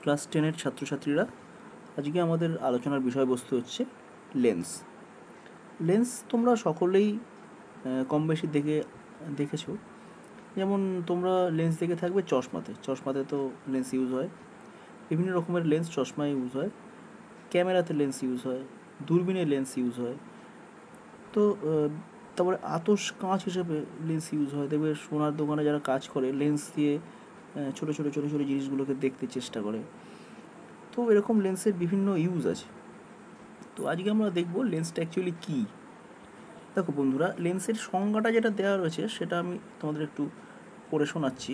Class 10-এর ছাত্রছাত্রীরা, আজকে আমাদের আলোচনার বিষয়বস্তু হচ্ছে লেন্স। লেন্স তোমরা সকলেই কম বেশি দেখেছো। যেমন তোমরা লেন্স দেখে থাকবে চশমাতে তো লেন্স ইউজ হয়, বিভিন্ন রকমের লেন্স চশমায় ইউজ হয়, ক্যামেরাতে লেন্স ইউজ হয়, দূরবীনে লেন্স ইউজ হয়। তো তারপরে আতস কাঁচ হিসেবে লেন্স ইউজ হয়। দেখবে সোনার দোকানে যারা কাজ করে লেন্স দিয়ে ছোটো ছোটো জিনিসগুলোকে দেখতে চেষ্টা করে। তো এরকম লেন্সের বিভিন্ন ইউজ আছে। তো আজকে আমরা দেখব লেন্সটা অ্যাকচুয়ালি কী। দেখো বন্ধুরা, লেন্সের সংজ্ঞাটা যেটা দেওয়া রয়েছে সেটা আমি তোমাদের একটু পড়ে শোনাচ্ছি।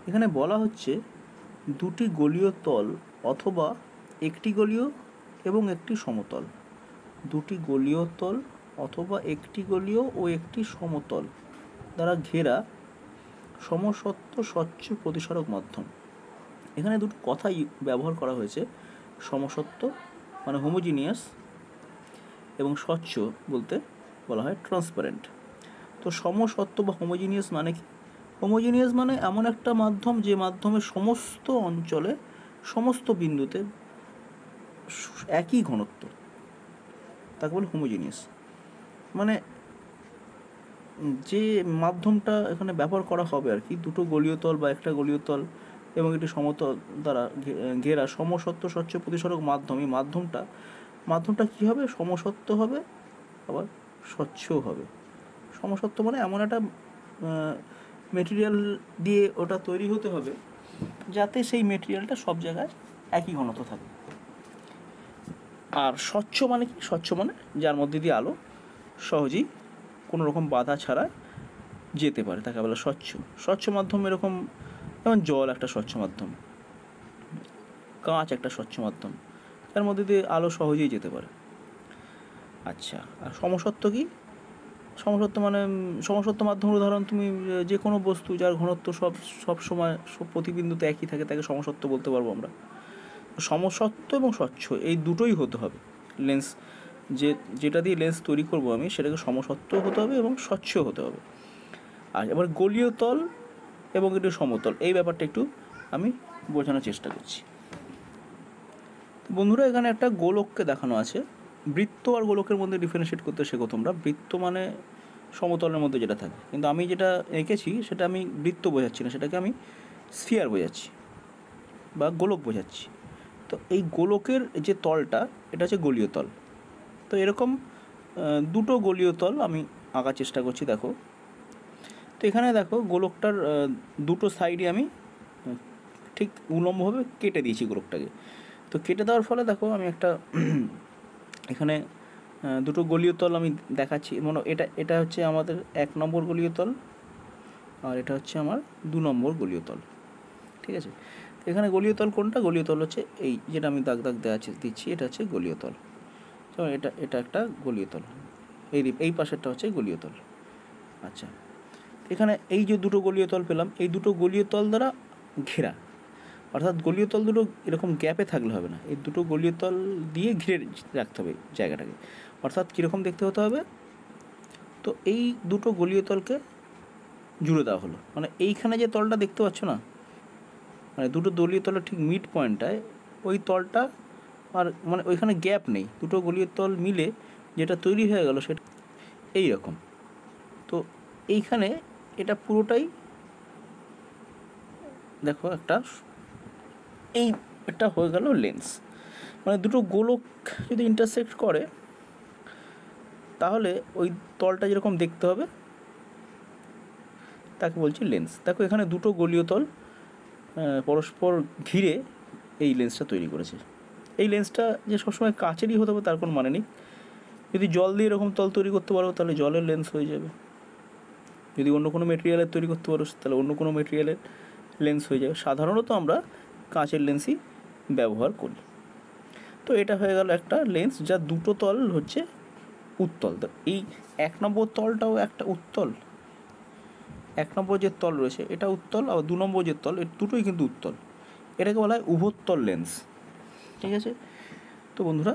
এখানে বলা হচ্ছে, দুটি গলীয় তল অথবা একটি গলীয় এবং একটি সমতল। দুটি গলীয় তল অথবা একটি গলীয় ও একটি সমতল দ্বারা ঘেরা সমসত্ব স্বচ্ছ প্রতিসরক মাধ্যম। এখানে দুটো কথাই ব্যবহার করা হয়েছে। সমসত্ব মানে হোমোজিনিয়াস, এবং স্বচ্ছ বলতে বলা হয় ট্রান্সপারেন্ট। তো সমসত্ব বা হোমোজিনিয়াস মানে কি? হোমোজিনিয়াস মানে এমন একটা মাধ্যম যে মাধ্যমে সমস্ত অঞ্চলে সমস্ত বিন্দুতে একই ঘনত্ব, তাকে বলে হোমোজিনিয়াস। মানে যে মাধ্যমটা এখানে ব্যবহার করা হবে আর কি, দুটো গলীয় তল বা একটা গলীয় তল এবং একটি সমতল দ্বারা ঘেরা সমসত্ব স্বচ্ছ প্রতিসরক মাধ্যম। এই মাধ্যমটা কী হবে? সমসত্ব হবে, আবার স্বচ্ছও হবে। সমসত্ব মানে এমন একটা মেটেরিয়াল দিয়ে ওটা তৈরি হতে হবে যাতে সেই মেটেরিয়ালটা সব জায়গায় একই ঘনত্ব থাকে। আর স্বচ্ছ মানে কি? স্বচ্ছ মানে যার মধ্যে দিয়ে আলো সহজেই কোনো রকম বাধা ছাড়া যেতে পারে, তাকে বলে স্বচ্ছ। স্বচ্ছ মাধ্যম এরকম, যেমন জল একটা স্বচ্ছ মাধ্যম, কাঁচ একটা স্বচ্ছ মাধ্যম, তার মধ্যে দিয়ে আলো সহজেই যেতে পারে। আচ্ছা, আর সমসত্ব কি? সমসত্ব মানে সমসত্ব মাধ্যমের উদাহরণ, তুমি যে কোনো বস্তু যার ঘনত্ব সব সময় সব প্রতিবিন্দুতে একই থাকে তাকে সমসত্ব বলতে পারবো আমরা। সমসত্ব এবং স্বচ্ছ এই দুটোই হতে হবে। লেন্স যেটা দিয়ে লেন্স তৈরি করব আমি, সেটাকে সমসত্ব হতে হবে এবং স্বচ্ছ হতে হবে। আর এবার গলীয় তল এবং একটু সমতল, এই ব্যাপারটা একটু আমি বোঝানোর চেষ্টা করছি। বন্ধুরা, এখানে একটা গোলককে দেখানো আছে। বৃত্ত আর গোলকের মধ্যে ডিফারেন্সিয়েট করতে শেখো তোমরা। বৃত্ত মানে সমতলের মধ্যে যেটা থাকে, কিন্তু আমি যেটা এঁকেছি সেটা আমি বৃত্ত বোঝাচ্ছি না, সেটাকে আমি স্ফিয়ার বোঝাচ্ছি বা গোলক বোঝাচ্ছি। তো এই গোলকের যে তলটা, এটা হচ্ছে গলীয় তল। তো এরকম দুটো গলীয় তল আমি আঁকার চেষ্টা করছি। দেখো, তো এখানে দেখো গোলকটার দুটো সাইডে আমি ঠিক উলম্বভাবে কেটে দিয়েছি গোলকটাকে। তো কেটে দেওয়ার ফলে দেখো আমি একটা এখানে দুটো গলীয় তল আমি দেখাচ্ছি। মনে এটা হচ্ছে আমাদের 1 নম্বর গলীয় তল, আর এটা হচ্ছে আমার 2 নম্বর গলীয় তল। ঠিক আছে, এখানে গলীয় তল কোনটা? গলীয় তল হচ্ছে এই যেটা আমি দাগ দিচ্ছি, এটা হচ্ছে গলীয় তল। তো এটা একটা গলীয় তল, এই পাশেরটা হচ্ছে গলীয় তল। আচ্ছা, এখানে এই যে দুটো গলীয় তল পেলাম, এই দুটো গলীয় তল দ্বারা ঘেরা, অর্থাৎ গলীয় তল দুটো এরকম গ্যাপে থাকলে হবে না, এই দুটো গলীয় তল দিয়ে ঘিরে রাখতে হবে জায়গাটাকে। অর্থাৎ কীরকম দেখতে হতে হবে? তো এই দুটো গলীয় তলকে জুড়ে দেওয়া হলো, মানে এইখানে যে তলটা দেখতে পাচ্ছ না, মানে দুটো গলীয় তলের ঠিক মিড পয়েন্টটায় ওই তলটা, আর মানে ওইখানে গ্যাপ নেই, দুটো গলীয় তল মিলে যেটা তৈরি হয়ে গেল সেটা এই রকম। তো এইখানে এটা পুরোটাই দেখো এটা হয়ে গেল লেন্স। মানে দুটো গোলক যদি ইন্টারসেক্ট করে তাহলে ওই তলটা যেরকম দেখতে হবে তাকে বলছি লেন্স। দেখো, এখানে দুটো গলীয় তল পরস্পর ঘিরে এই লেন্সটা তৈরি করেছে। এই লেন্সটা যে সবসময় কাচেরই হতে হবে তার কোনো মানে নেই। যদি জল দিয়ে এরকম তল তৈরি করতে পারো তাহলে জলের লেন্স হয়ে যাবে। যদি অন্য কোনো মেটেরিয়ালের তৈরি করতে পারো তাহলে অন্য কোনো মেটেরিয়ালের লেন্স হয়ে যাবে। সাধারণত আমরা কাঁচের লেন্সই ব্যবহার করি। তো এটা হয়ে গেল একটা লেন্স যার দুটো তল হচ্ছে উত্তল। তো এই 1 নম্বর তলটাও একটা উত্তল। 1 নম্বর যে তল রয়েছে এটা উত্তল, আর 2 নম্বর যে তল, এর দুটোই কিন্তু উত্তল। এটাকে বলা হয় উভত্তল লেন্স। ঠিক আছে, তো বন্ধুরা,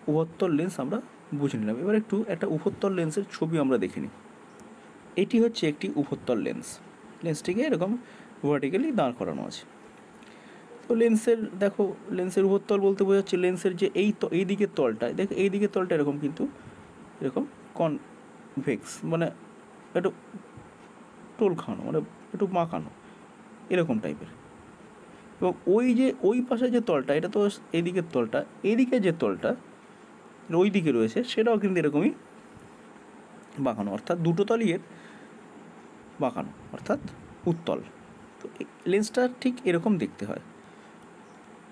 উভত্তল লেন্স আমরা বুঝে নিলাম। এবার একটা উভত্তল লেন্সের ছবি আমরা দেখে নিই। এটি হচ্ছে একটি উভত্তল লেন্স। লেন্সটিকে এরকম ভার্টিক্যালি দাঁড় করানো আছে। তো লেন্সের দেখো, লেন্সের উভরতল বলতে বোঝাচ্ছে লেন্সের যে এই দিকের তলটা, দেখো এই দিকের তলটা এরকম কিন্তু এরকম কনভেক্স, মানে একটু টোল খাওয়ানো, মানে একটু বাঁকানো এরকম টাইপের। এবং ওই পাশে যে তলটা, এটা তো এই দিকের তলটা, এইদিকে যে তলটা ওই দিকে রয়েছে সেটাও কিন্তু এরকমই বাঁকানো, অর্থাৎ দুটো তলই এর বাঁকানো, অর্থাৎ উত্তল। তো লেন্সটা ঠিক এরকম দেখতে হয়।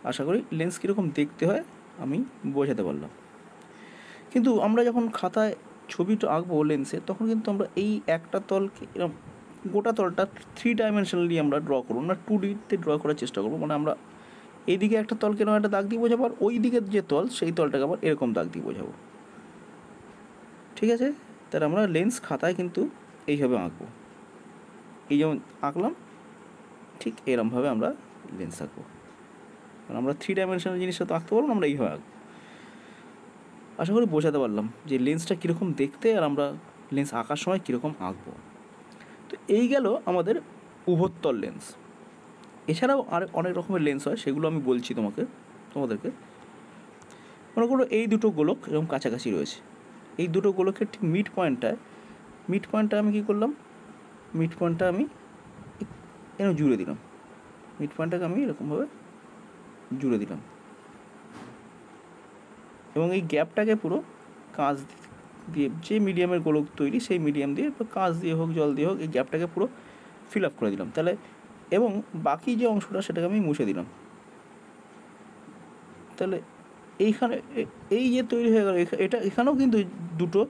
আশা করি লেন্স কীরকম দেখতে হয় আমি বোঝাতে পারলাম। কিন্তু আমরা যখন খাতায় ছবিটা আঁকবো লেন্সে, তখন কিন্তু আমরা এই একটা তলকে এরকম গোটা তলটা 3 ডাইমেনশনালি আমরা ড্র করবো, আমরা 2Dতে ড্র করার চেষ্টা করবো। মানে আমরা এইদিকে একটা তলকে এরকম একটা দাগ দিয়ে বোঝাবো, আর ওই দিকের যে তল সেই তলটাকে আবার এরকম দাগ দিয়ে বোঝাবো। ঠিক আছে? তাহলে আমরা লেন্স খাতায় কিন্তু এইভাবে আঁকবো। এই যেমন আঁকলাম, ঠিক এরমভাবে আমরা লেন্স আঁকবো। কারণ আমরা 3 ডাইমেনশনাল জিনিসটা তো আঁকতে পারবো না, আমরা এইভাবে আঁকবো। আশা করি বোঝাতে পারলাম যে লেন্সটা কীরকম দেখতে আর আমরা লেন্স আঁকার সময় কীরকম আঁকবো। তো এই গেল আমাদের উভরতল লেন্স। এছাড়াও আর অনেক রকমের লেন্স হয়, সেগুলো আমি বলছি তোমাদেরকে। মনে করো এই দুটো গোলক এরকম কাছাকাছি রয়েছে, এই দুটো গোলকের ঠিক মিড পয়েন্টটা আমি কী করলাম, মিড পয়েন্টটা আমি এরকম জুড়ে দিলাম, মিড পয়েন্টটাকে আমি এরকমভাবে জুড়ে দিলাম, এবং এই গ্যাপটাকে পুরো কাঁচ দিয়ে, যে মিডিয়ামের গোলক তৈরি সেই মিডিয়াম দিয়ে কাঁচ দিয়ে হোক জল দিয়ে হোক এই গ্যাপটাকে পুরো ফিল আপ করে দিলাম। তাহলে এবং বাকি যে অংশটা সেটাকে আমি মুছে দিলাম। তাহলে এইখানে এই যে তৈরি হয়ে গেল, এখানেও কিন্তু দুটো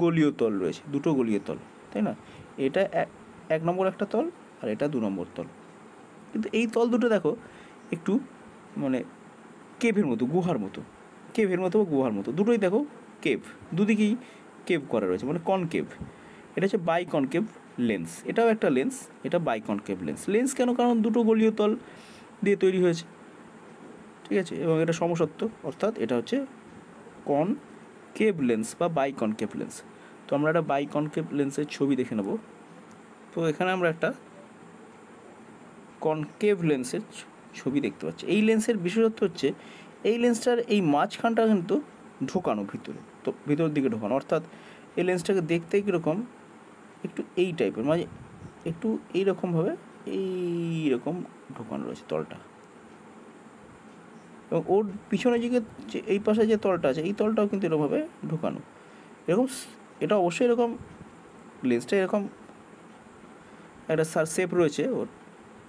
গলীয় তল রয়েছে, দুটো গলীয় তল, তাই না? এটা এক নম্বর একটা তল আর এটা 2 নম্বর তল। কিন্তু এই তল দুটো দেখো একটু মানে কেভের মতো, গুহার মতো, কেভের মতো বা গুহার মতো, দুটোই দেখো কেভ, দুদিকেই কেভ করা রয়েছে, মানে কনকেভ। এটা হচ্ছে বাই কনকেভ লেন্স, এটাও একটা লেন্স, এটা বাই কনকেভ লেন্স। লেন্স কেন? কারণ দুটো গলীয় তল দিয়ে তৈরি হয়েছে, ঠিক আছে? এবং এটা সমসত্ব, অর্থাৎ এটা হচ্ছে কনকেভ লেন্স বা বাই কনকেভ লেন্স। তো আমরা একটা বাই কনকেভ লেন্সের ছবি দেখে নেব। তো এখানে আমরা একটা কনকেভ লেন্সের ছবি দেখতে পাচ্ছি। এই লেন্সের বিশেষত্ব হচ্ছে এই লেন্সটার এই মাঝখানটা কিন্তু ঢোকানো ভিতরে, তো ভিতরের দিকে ঢোকানো, অর্থাৎ এই লেন্সটাকে দেখতে কীরকম একটু এই টাইপের, মানে একটু এইরকমভাবে এইরকম ঢোকানো রয়েছে তলটা, এবং ওর পিছনে দিকে যে এই পাশে যে তলটা আছে এই তলটাও কিন্তু এরকমভাবে ঢোকানো, এরকম। এটা অবশ্যই এরকম, লেন্সটা এরকম একটা শেপ রয়েছে ওর,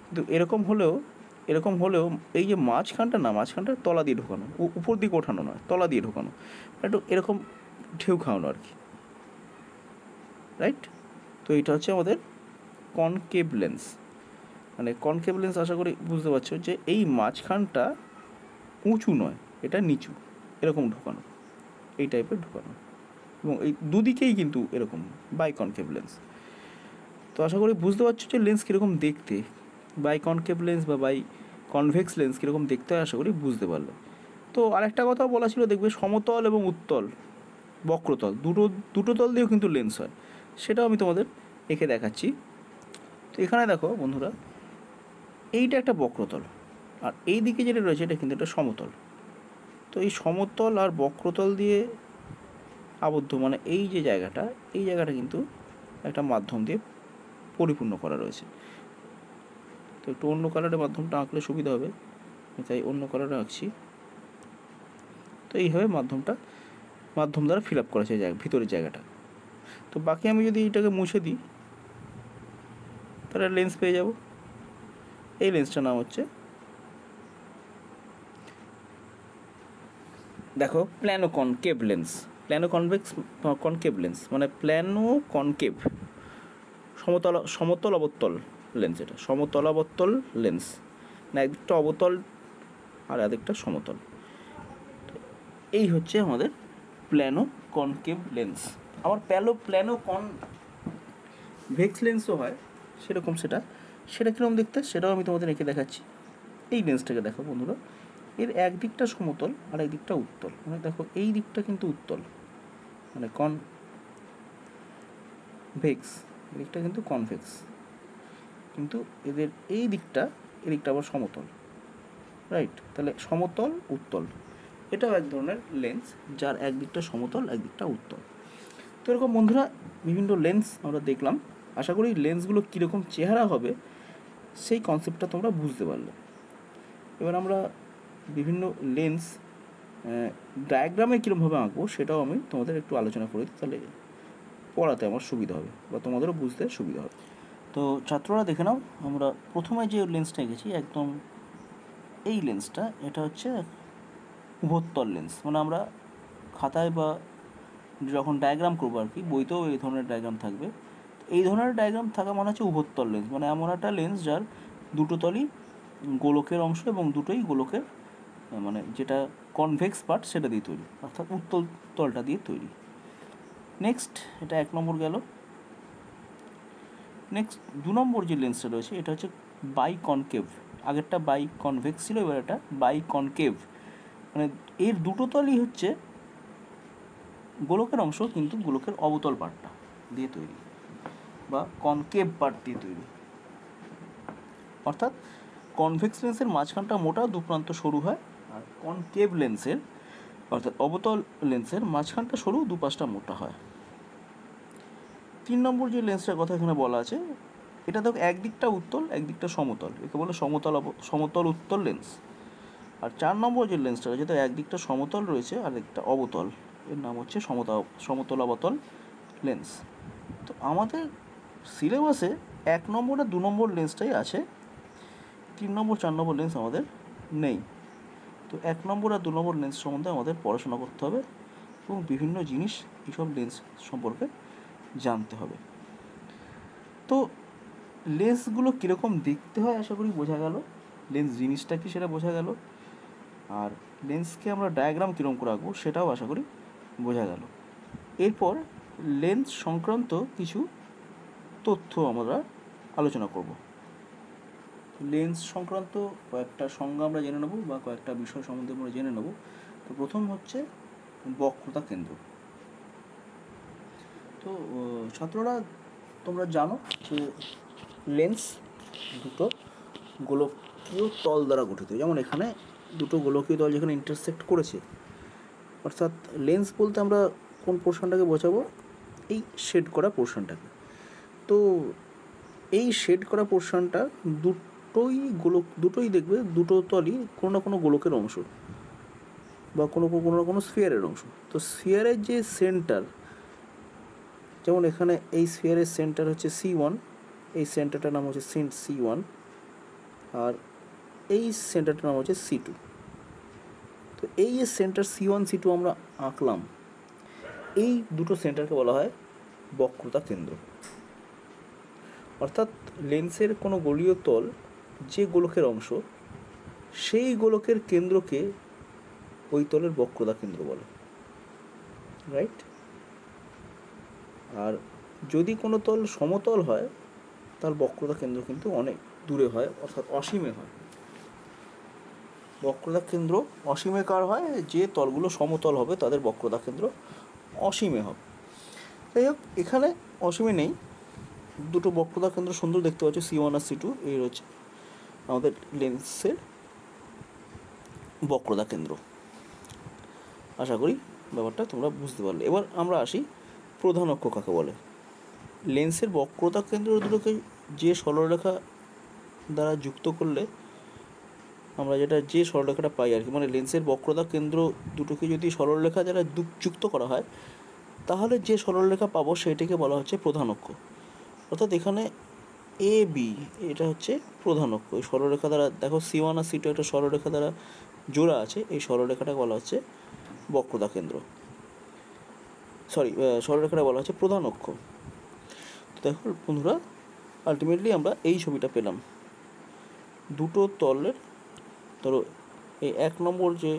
কিন্তু এরকম হলেও এই যে মাঝখানটা তলা দিয়ে ঢোকানো, উপর দিকে ওঠানো নয়, তলা দিয়ে ঢোকানো, একটু এরকম ঢেউ খাওয়ানো আর কি, রাইট? তো এটা হচ্ছে আমাদের কনকেভ লেন্স। মানে কনকেভ লেন্স আশা করি বুঝতে পারছো যে এই মাঝখানটা উঁচু নয়, এটা নিচু, এরকম ঢোকানো, এই টাইপের ঢোকানো, এবং এই দুদিকেই কিন্তু এরকম বাই কনকেভ লেন্স। তো আশা করি বুঝতে পারছো যে লেন্স কীরকম দেখতে, বাই কনকেভ লেন্স বা বাই কনভেক্স লেন্স কীরকম দেখতে হয় আশা করি বুঝতে পারলো। তো আরেকটা কথাও বলা ছিল, দেখবে সমতল এবং উত্তল বক্রতল দুটো তল দিয়েও কিন্তু লেন্স হয়, সেটাও আমি তোমাদের এঁকে দেখাচ্ছি। তো এখানে দেখো বন্ধুরা, এইটা একটা বক্রতল, আর এই দিকে যেটা রয়েছে এটা কিন্তু একটা সমতল। তো এই সমতল আর বক্রতল দিয়ে আবদ্ধ, মানে এই জায়গাটা কিন্তু একটা মাধ্যম দিয়ে পরিপূর্ণ করা রয়েছে। তো একটু অন্য কালারের মাধ্যমটা আঁকলে সুবিধা হবে, তাই অন্য কালারে আঁকছি। তো এইভাবে মাধ্যম দ্বারা ফিল আপ করেছে ভিতরের জায়গাটা। তো বাকি আমি যদি এটাকে মুছে দিই তাহলে লেন্স পেয়ে যাব। এই লেন্সটার নাম হচ্ছে, দেখো, প্ল্যানো কনকেভ লেন্স, প্ল্যানো কনকেভ লেন্স, মানে প্ল্যানো কনকেভ, সমতল অবতল লেন্স। এটা সমতলাবত্তল লেন্স, না একদিকটা অবতল আর একদিকটা সমতল। এই হচ্ছে আমাদের প্ল্যানো কনকেভ লেন্স। আবার প্ল্যানো কনভেক্স লেন্সও হয় সেরকম, সেটা কীরকম দেখতে সেটাও আমি তোমাদের এঁকে দেখাচ্ছি। এই লেন্সটাকে দেখো বন্ধুরা, এর একদিকটা সমতল আর একদিকটা উত্তল, মানে দেখো এই দিকটা কিন্তু উত্তল, মানে কনভেক্স, এদিকটা কিন্তু কনভেক্স, কিন্তু এদিকটা আবার সমতল। রাইট? তাহলে সমতল উত্তল এটাও এক ধরনের লেন্স, যার একদিকটা সমতল একদিকটা উত্তল। তো এরকম বন্ধুরা বিভিন্ন লেন্স আমরা দেখলাম। আশা করি লেন্সগুলো কীরকম চেহারা হবে সেই কনসেপ্টটা তোমরা বুঝতে পারলে। এবার আমরা বিভিন্ন লেন্স ডায়াগ্রামে কীরকমভাবে আঁকবো সেটাও আমি তোমাদের একটু আলোচনা করে দিই, তাহলে পড়াতে আমার সুবিধা হবে বা তোমাদেরও বুঝতে সুবিধা হবে। তো ছাত্ররা দেখে নাও, আমরা প্রথমে যে লেন্সটা এঁকেছি একদম এই লেন্সটা, এটা হচ্ছে উভত্তল লেন্স। মানে আমরা খাতায় বা যখন ডায়াগ্রাম করবো আর কি, বইতেও এই ধরনের ডায়াগ্রাম থাকবে। এই ধরনের ডায়াগ্রাম থাকা মানে হচ্ছে উভত্তল লেন্স, মানে এমন একটা লেন্স যার দুটো তলই গোলকের অংশ এবং দুটোই গোলকের মানে যেটা কনভেক্স পার্ট সেটা দিয়ে তৈরি, অর্থাৎ উত্তল তলটা দিয়ে তৈরি। নেক্সট, এটা 1 নম্বর গেল। নেক্সট 2 নম্বর যে লেন্সটা রয়েছে এটা হচ্ছে বাই কনকেভ। আগেরটা বাই কনভেক্স ছিল, এবার এটা বাই কনকেভ, মানে এর দুটো তলই হচ্ছে গোলকের অংশ কিন্তু গোলকের অবতল পার্টটা দিয়ে তৈরি বা কনকেভ পার্ট দিয়ে তৈরি। অর্থাৎ কনভেক্স লেন্সের মাঝখানটা মোটা, দুপ্রান্ত সরু হয়, আর কনকেভ লেন্সের অর্থাৎ অবতল লেন্সের মাঝখানটা সরু, দুপাশটা মোটা হয়। 3 নম্বর যে লেন্সটার কথা এখানে বলা আছে, এটা দেখো একদিকটা উত্তল একদিকটা সমতল, একে বলে সমতল উত্তল লেন্স। আর 4 নম্বর যে লেন্সটা রয়েছে তার একদিকটা সমতল রয়েছে আর একটা অবতল, এর নাম হচ্ছে সমতল অবতল লেন্স। তো আমাদের সিলেবাসে 1 নম্বর আর 2 নম্বর লেন্সটাই আছে, 3 নম্বর 4 নম্বর লেন্স আমাদের নেই। তো 1 নম্বর আর 2 নম্বর লেন্স সম্বন্ধে আমাদের পড়াশোনা করতে হবে এবং বিভিন্ন জিনিস এইসব লেন্স সম্পর্কে জানতে হবে। তো লেন্সগুলো কীরকম দেখতে হয় আশা করি বোঝা গেল, লেন্স জিনিসটা কি সেটা বোঝা গেল, আর লেন্সকে আমরা ডায়াগ্রাম কীরকম করে আঁকবো সেটাও আশা করি বোঝা গেল। এরপর লেন্স সংক্রান্ত কিছু তথ্য আমরা আলোচনা করব। লেন্স সংক্রান্ত কয়েকটা সংজ্ঞা আমরা জেনে নেব বা কয়েকটা বিষয় সম্বন্ধে আমরা জেনে নেব। তো প্রথম হচ্ছে বক্রতা কেন্দ্র। তো ছাত্ররা তোমরা জানো যে লেন্স দুটো গোলকীয় তল দ্বারা গঠিত, যেমন এখানে দুটো গোলকীয় তল যেখানে ইন্টারসেক্ট করেছে, অর্থাৎ লেন্স বলতে আমরা কোন পোর্শনটাকে বোঝাবো, এই শেড করা পোর্শনটাকে। তো এই শেড করা পোর্শনটা দুটোই দেখবে দুটো তলই কোনো না কোনো গোলকের অংশ বা কোনো না কোনো স্ফিয়ারের অংশ। তো স্ফিয়ারের যে সেন্টার, যেমন এখানে এই স্ফিয়ারের সেন্টার হচ্ছে C1, এই সেন্টারটার নাম হচ্ছে C1, আর এই সেন্টারটার নাম হচ্ছে C2। তো এই যে সেন্টার C1 C2 আমরা আঁকলাম, এই দুটো সেন্টারকে বলা হয় বক্রতা কেন্দ্র। অর্থাৎ লেন্সের কোনো গোলীয় তল যে গোলকের অংশ, সেই গোলকের কেন্দ্রকে ওই তলের বক্রতা কেন্দ্র বলে, রাইট? আর যদি কোনো তল সমতল হয় তার বক্রতা কেন্দ্র কিন্তু অনেক দূরে হয়, অর্থাৎ অসীমে হয়। বক্রতা কেন্দ্র অসীমে কার হয়? যে তলগুলো সমতল হবে তাদের বক্রতা কেন্দ্র অসীমে হবে। যাই হোক, এখানে অসীমে নেই, দুটো বক্রতা কেন্দ্র সুন্দর দেখতে পাচ্ছ, C1 আর C2, এই রয়েছে আমাদের লেন্সের বক্রতা কেন্দ্র। আশা করি ব্যাপারটা তোমরা বুঝতে পারলে। এবার আমরা আসি প্রধান অক্ষ কাকে বলে। লেন্সের বক্রতা কেন্দ্র দুটোকে যে সরলরেখা দ্বারা যুক্ত করলে আমরা যে সরলরেখাটা পাই আর কি, মানে লেন্সের বক্রতা কেন্দ্র দুটোকে যদি সরলরেখা দ্বারা যুক্ত করা হয় তাহলে যে সরলরেখা পাবো সেটাকে বলা হচ্ছে প্রধান অক্ষ। অর্থাৎ এখানে AB এটা হচ্ছে প্রধান অক্ষ। এই সরলরেখা দ্বারা দেখো C1 আর C2 একটা সরলরেখা দ্বারা জোড়া আছে, এই সরলরেখাটাকে বলা হচ্ছে বক্রতা কেন্দ্র, সরলরেখাটা বলা হচ্ছে প্রধান অক্ষ। তো দেখো বন্ধুরা, আলটিমেটলি আমরা এই ছবিটা পেলাম। দুটো তলের, ধরো এই 1 নম্বর যে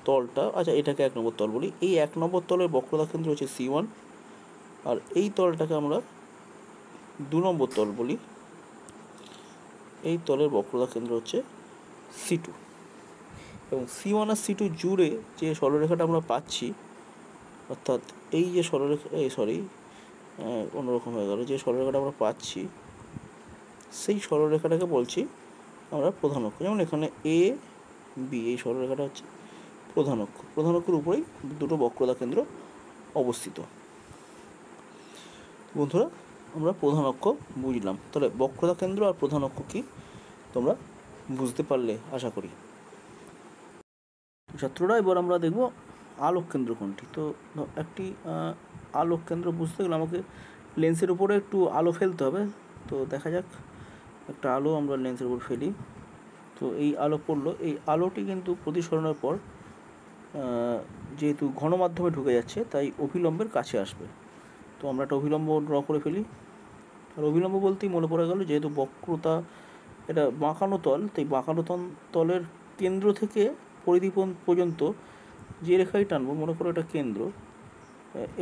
তলটা, আচ্ছা এটাকে 1 নম্বর তল বলি, এই 1 নম্বর তলের বক্রতা কেন্দ্র হচ্ছে C1, আর এই তলটাকে আমরা 2 নম্বর তল বলি, এই তলের বক্রতা কেন্দ্র হচ্ছে C2। এবং C1 আর C2 জুড়ে যে সরলরেখাটা আমরা পাচ্ছি, অর্থাৎ এই যে সরলরেখা, অন্যরকম হয়ে গেল, যে সরলরেখাটা আমরা পাচ্ছি সেই সরলরেখাটাকে বলছি আমরা প্রধান অক্ষ, যেমন এখানে এ বি, এই সরলরেখাটা হচ্ছে প্রধান অক্ষ। প্রধান অক্ষের উপরেই দুটো বক্রতা কেন্দ্র অবস্থিত। বন্ধুরা, আমরা প্রধান অক্ষ বুঝলাম, তাহলে বক্রতা কেন্দ্র আর প্রধান অক্ষ কি তোমরা বুঝতে পারলে আশা করি। ছাত্ররা, এবার আমরা দেখব আলোক কেন্দ্র কোনটি। তো একটি আলোক কেন্দ্র বুঝতে গেলে আমাকে লেন্সের উপরে একটু আলো ফেলতে হবে। তো দেখা যাক, একটা আলো আমরা লেন্সের উপর ফেলি। তো এই আলো পড়লো, এই আলোটি কিন্তু প্রতিসরণের পর যেহেতু ঘন মাধ্যমে ঢুকে যাচ্ছে তাই অভিলম্বের কাছে আসবে। তো আমরা একটা অভিলম্ব ড্র করে ফেলি। আর অভিলম্ব বলতেই মনে পড়ে গেল, যেহেতু বক্রতা এটা বাঁকানো তল, তাই বাঁকানো তলের কেন্দ্র থেকে পরিধি পর্যন্ত যে রেখাই টানবো, মনে করো এটা কেন্দ্র,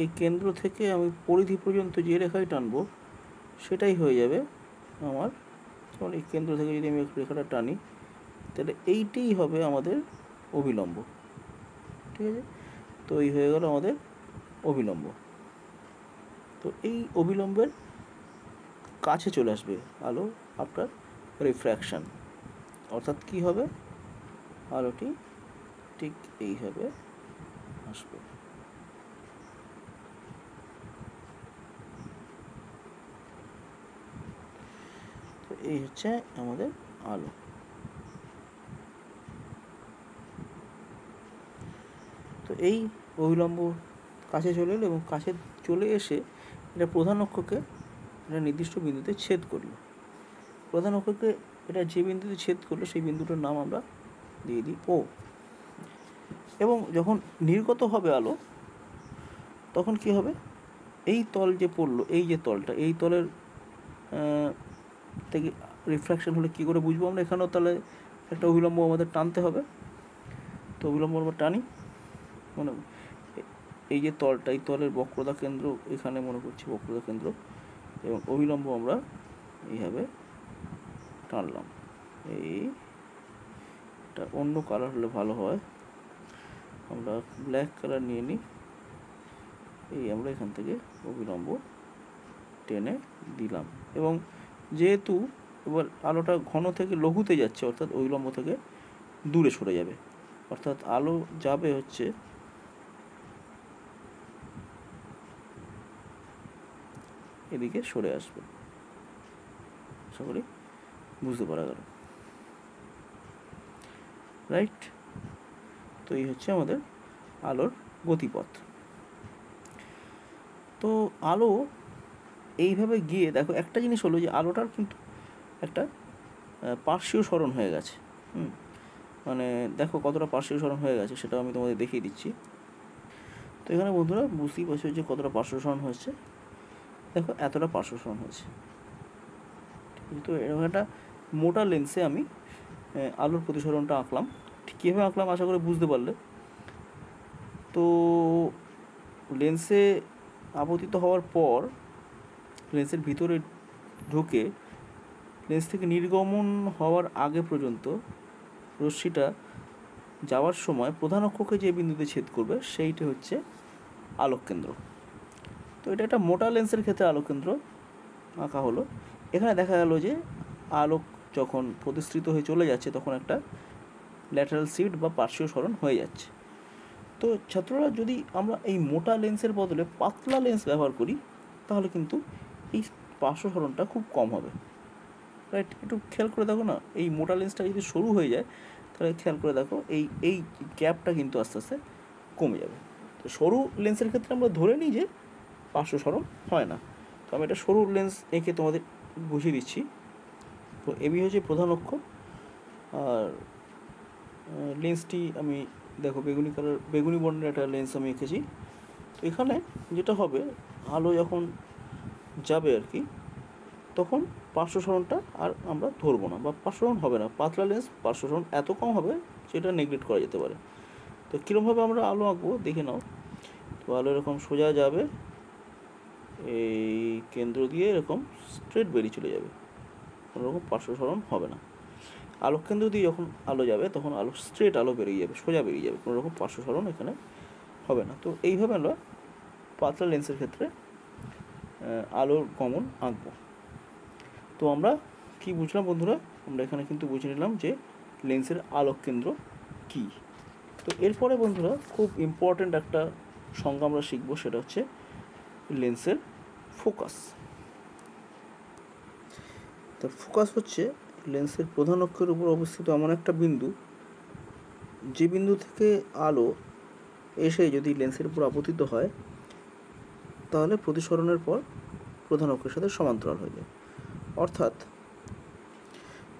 এই কেন্দ্র থেকে আমি পরিধি পর্যন্ত যে রেখাই টানবো সেটাই হয়ে যাবে আমার, যেমন এই কেন্দ্র থেকে যদি আমি রেখাটা টানি তাহলে এইটাই হবে আমাদের অভিলম্ব। ঠিক আছে, তো এই হয়ে গেল আমাদের অভিলম্ব। তো এই অভিলম্বের কাছে চলে আসবে আলো আফটার রিফ্র্যাকশান, অর্থাৎ কি হবে, আলোটি ঠিক এইভাবে আসবে। তো এই হচ্ছে আমাদের আলো। তো এই অভিলম্ব কাছে চলে এলো এবং কাছে চলে এসে এটা প্রধান অক্ষকে একটা নির্দিষ্ট বিন্দুতে ছেদ করলো। প্রধান অক্ষকে এটা যে বিন্দুতে ছেদ করলো সেই বিন্দুটার নাম আমরা দিয়ে দিই ও। এবং যখন নির্গত হবে আলো তখন কি হবে, এই তল যে পড়লো, এই যে তলটা, এই তলের থেকে রিফ্র্যাকশন হলে কী করে বুঝবো আমরা, এখানেও তাহলে একটা অভিলম্ব আমাদের টানতে হবে। তো অভিলম্ব আমরা টানি, মানে এই যে তলটা, এই তলের বক্রতা কেন্দ্র এখানে মনে করছি বক্রতা কেন্দ্র, এবং অভিলম্ব আমরা এইভাবে টানলাম। এইটা অন্য কালার হলে ভালো হয়, আমরা ব্ল্যাক কালার নিয়ে নিই। এই আমরা এখান থেকে অভিলম্ব টেনে দিলাম, এবং যেহেতু এবার আলোটা ঘন থেকে লঘুতে যাচ্ছে, অর্থাৎ অভিলম্ব থেকে দূরে সরে যাবে, অর্থাৎ আলো যাবে হচ্ছে এদিকে সরে আসবে। আশা করি বুঝতে পারা গেল, রাইট। তো এই হচ্ছে আমাদের আলোর গতিপথ। তো আলো এইভাবে গিয়ে দেখো, একটা জিনিস হলো যে আলোটার কিন্তু একটা পার্শ্বীয় সরণ হয়ে গেছে। মানে দেখো কতটা পার্শ্বীয় সরণ হয়ে গেছে সেটাও আমি তোমাদের দেখিয়ে দিচ্ছি। তো এখানে বন্ধুরা বুঝতেই পারছো যে কতটা পার্শ্বীয় সরণ হয়েছে, দেখো এতটা পার্শ্বীয় সরণ হয়েছে। তো এরকম একটা মোটা লেন্সে আমি আলোর প্রতিসরণটা আঁকলাম। ঠিক কীভাবে আঁকলাম আশা করে বুঝতে পারলে। তো লেন্সে আপতিত হওয়ার পর লেন্সের ভিতরে ঢুকে লেন্স থেকে নির্গমন হওয়ার আগে পর্যন্ত রশ্মিটা যাওয়ার সময় প্রধান অক্ষকে যে বিন্দুতে ছেদ করবে সেইটা হচ্ছে আলোক কেন্দ্র। তো এটা একটা মোটা লেন্সের ক্ষেত্রে আলোক কেন্দ্র আঁকা হলো। এখানে দেখা গেল যে আলোক যখন প্রতিসৃত হয়ে চলে যাচ্ছে তখন একটা ল্যাটারাল শিফট বা পার্শ্বীয় সরণ হয়ে যাচ্ছে। তো ছাত্ররা, যদি আমরা এই মোটা লেন্সের বদলে পাতলা লেন্স ব্যবহার করি তাহলে কিন্তু এই পার্শ্ব সরণটা খুব কম হবে, রাইট। একটু খেয়াল করে দেখো না, এই মোটা লেন্সটা যদি সরু হয়ে যায় তাহলে খেয়াল করে দেখো এই গ্যাপটা কিন্তু আস্তে আস্তে কমে যাবে। তো সরু লেন্সের ক্ষেত্রে আমরা ধরে নিই যে পার্শ্ব সরণ হয় না। তো আমি একটা সরু লেন্স এঁকে তোমাদের বুঝিয়ে দিচ্ছি। তো এবি হচ্ছে প্রধান অক্ষ, আর লেন্সটি আমি দেখো বেগুনি বর্ণের একটা লেন্স আমি এঁকেছি। তো এখানে যেটা হবে, আলো যখন যাবে আর কি, তখন পার্শ্বসরণটা আর আমরা ধরবো না, বা পার্শ্বসরণ হবে না। পাতলা লেন্স পার্শ্বসরণ এত কম হবে সেটা নেগলেক্ট করা যেতে পারে। তো কীরকমভাবে আমরা আলো আঁকবো দেখে নাও। তো আলো এরকম সোজা যাবে, এই কেন্দ্র দিয়ে এরকম স্ট্রেট বেরিয়ে চলে যাবে, কোনোরকম পার্শ্বসরণ হবে না। আলোক কেন্দ্র দিয়ে যখন আলো যাবে তখন আলো স্ট্রেট আলো বেরিয়ে যাবে, সোজা বেরিয়ে যাবে, কোনো রকম পার্শ্বসরণ এখানে হবে না। তো এইভাবে আমরা পাতলা লেন্সের ক্ষেত্রে আলোর গমন আঁকবো। তো আমরা কি বুঝলাম বন্ধুরা, আমরা এখানে কিন্তু বুঝে নিলাম যে লেন্সের আলোক কেন্দ্র কী। তো এরপরে বন্ধুরা খুব ইম্পর্ট্যান্ট একটা সংজ্ঞা আমরা শিখব, সেটা হচ্ছে লেন্সের ফোকাস। তো ফোকাস হচ্ছে লেন্সের প্রধান অক্ষের উপর অবস্থিত এমন একটা বিন্দু, যে বিন্দু থেকে আলো এসে যদি লেন্সের উপর আপতিত হয় তাহলে প্রতিসরণের পর প্রধান অক্ষের সাথে সমান্তরাল হয়ে যায়। অর্থাৎ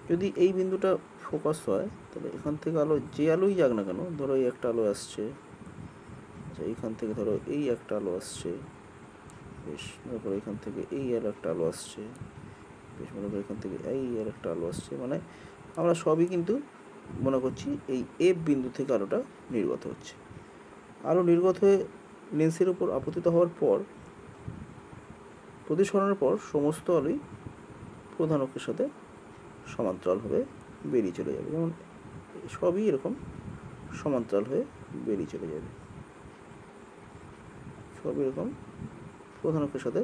যদি এই বিন্দুটা ফোকাস হয় তাহলে এখান থেকে আলো, যে আলোই যাক না কেন, ধরো এই একটা আলো আসছে, আচ্ছা এইখান থেকে ধরো এই একটা আলো আসছে, বেশ মনে করো এখান থেকে এই আর একটা আলো আসছে, বেশ মনে করো এখান থেকে এই আর একটা আলো আসছে, মানে আমরা সবই কিন্তু মনে করছি এই এফ বিন্দু থেকে আলোটা নির্গত হচ্ছে। আলো নির্গত হয়ে লেন্সের উপর আপতিত হওয়ার পর প্রতিসরণের পর সমস্ত আলোই প্রধান অক্ষের সাথে সমান্তরালভাবে বেরিয়ে চলে যাবে, যেমন সবই এরকম সমান্তরাল হয়ে বেরিয়ে চলে যাবে, সবই এরকম প্রধান অক্ষের সাথে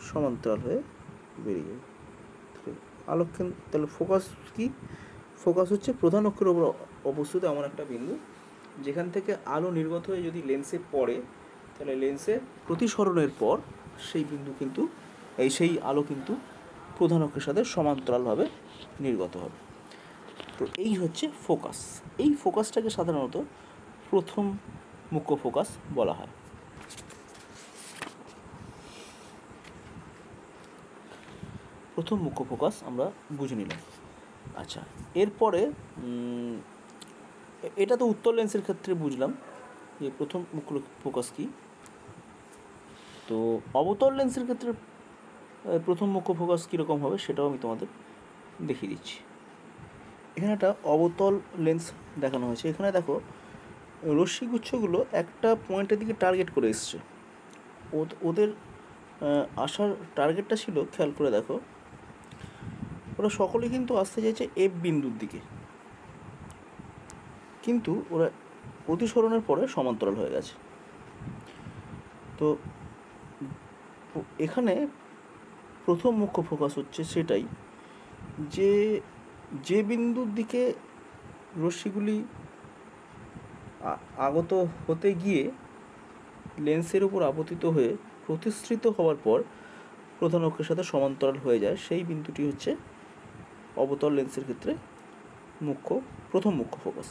সমান্তরাল হয়ে বেরিয়ে যাবে। আলোক কেন্দ্র, তাহলে ফোকাস কি? ফোকাস হচ্ছে প্রধান অক্ষের উপর অবস্থিত এমন একটা বিন্দু যেখান থেকে আলো নির্গত হয়ে যদি লেন্সে পড়ে তাহলে লেন্সের প্রতিসরণের পর সেই বিন্দু কিন্তু সেই আলো কিন্তু প্রধান অক্ষের সাথে সমান্তরালভাবে নির্গত হবে। তো এই হচ্ছে ফোকাস। এই ফোকাসটাকে সাধারণত প্রথম মুখ্য ফোকাস বলা হয়। প্রথম মুখ্য ফোকাস আমরা বুঝে নিলাম। আচ্ছা, এরপরে এটা তো উত্তর লেন্সের ক্ষেত্রে বুঝলাম যে প্রথম মুখ্য ফোকাস কী। তো অবতল লেন্সের ক্ষেত্রে প্রথম মুখ্য ফোকাস কীরকম হবে সেটাও আমি তোমাদের দেখিয়ে দিচ্ছি। এখানে একটা অবতল লেন্স দেখানো হয়েছে। এখানে দেখো রশ্মিগুচ্ছগুলো একটা পয়েন্টের দিকে টার্গেট করে এসছে। ওদের আসার টার্গেটটা ছিল, খেয়াল করে দেখো, ওরা সকলে কিন্তু আসতে চাইছে এফ বিন্দুর দিকে, কিন্তু ওরা প্রতিসরণের পরে সমান্তরাল হয়ে গেছে। তো এখানে প্রথম মুখ্য ফোকাস হচ্ছে সেটাই, যে বিন্দুর দিকে রশ্মিগুলি আগত হতে গিয়ে লেন্সের উপর আপতিত হয়ে প্রতিসৃত হওয়ার পর প্রধান অক্ষের সাথে সমান্তরাল হয়ে যায়, সেই বিন্দুটি হচ্ছে অবতল লেন্সের ক্ষেত্রে প্রথম মুখ্য ফোকাস।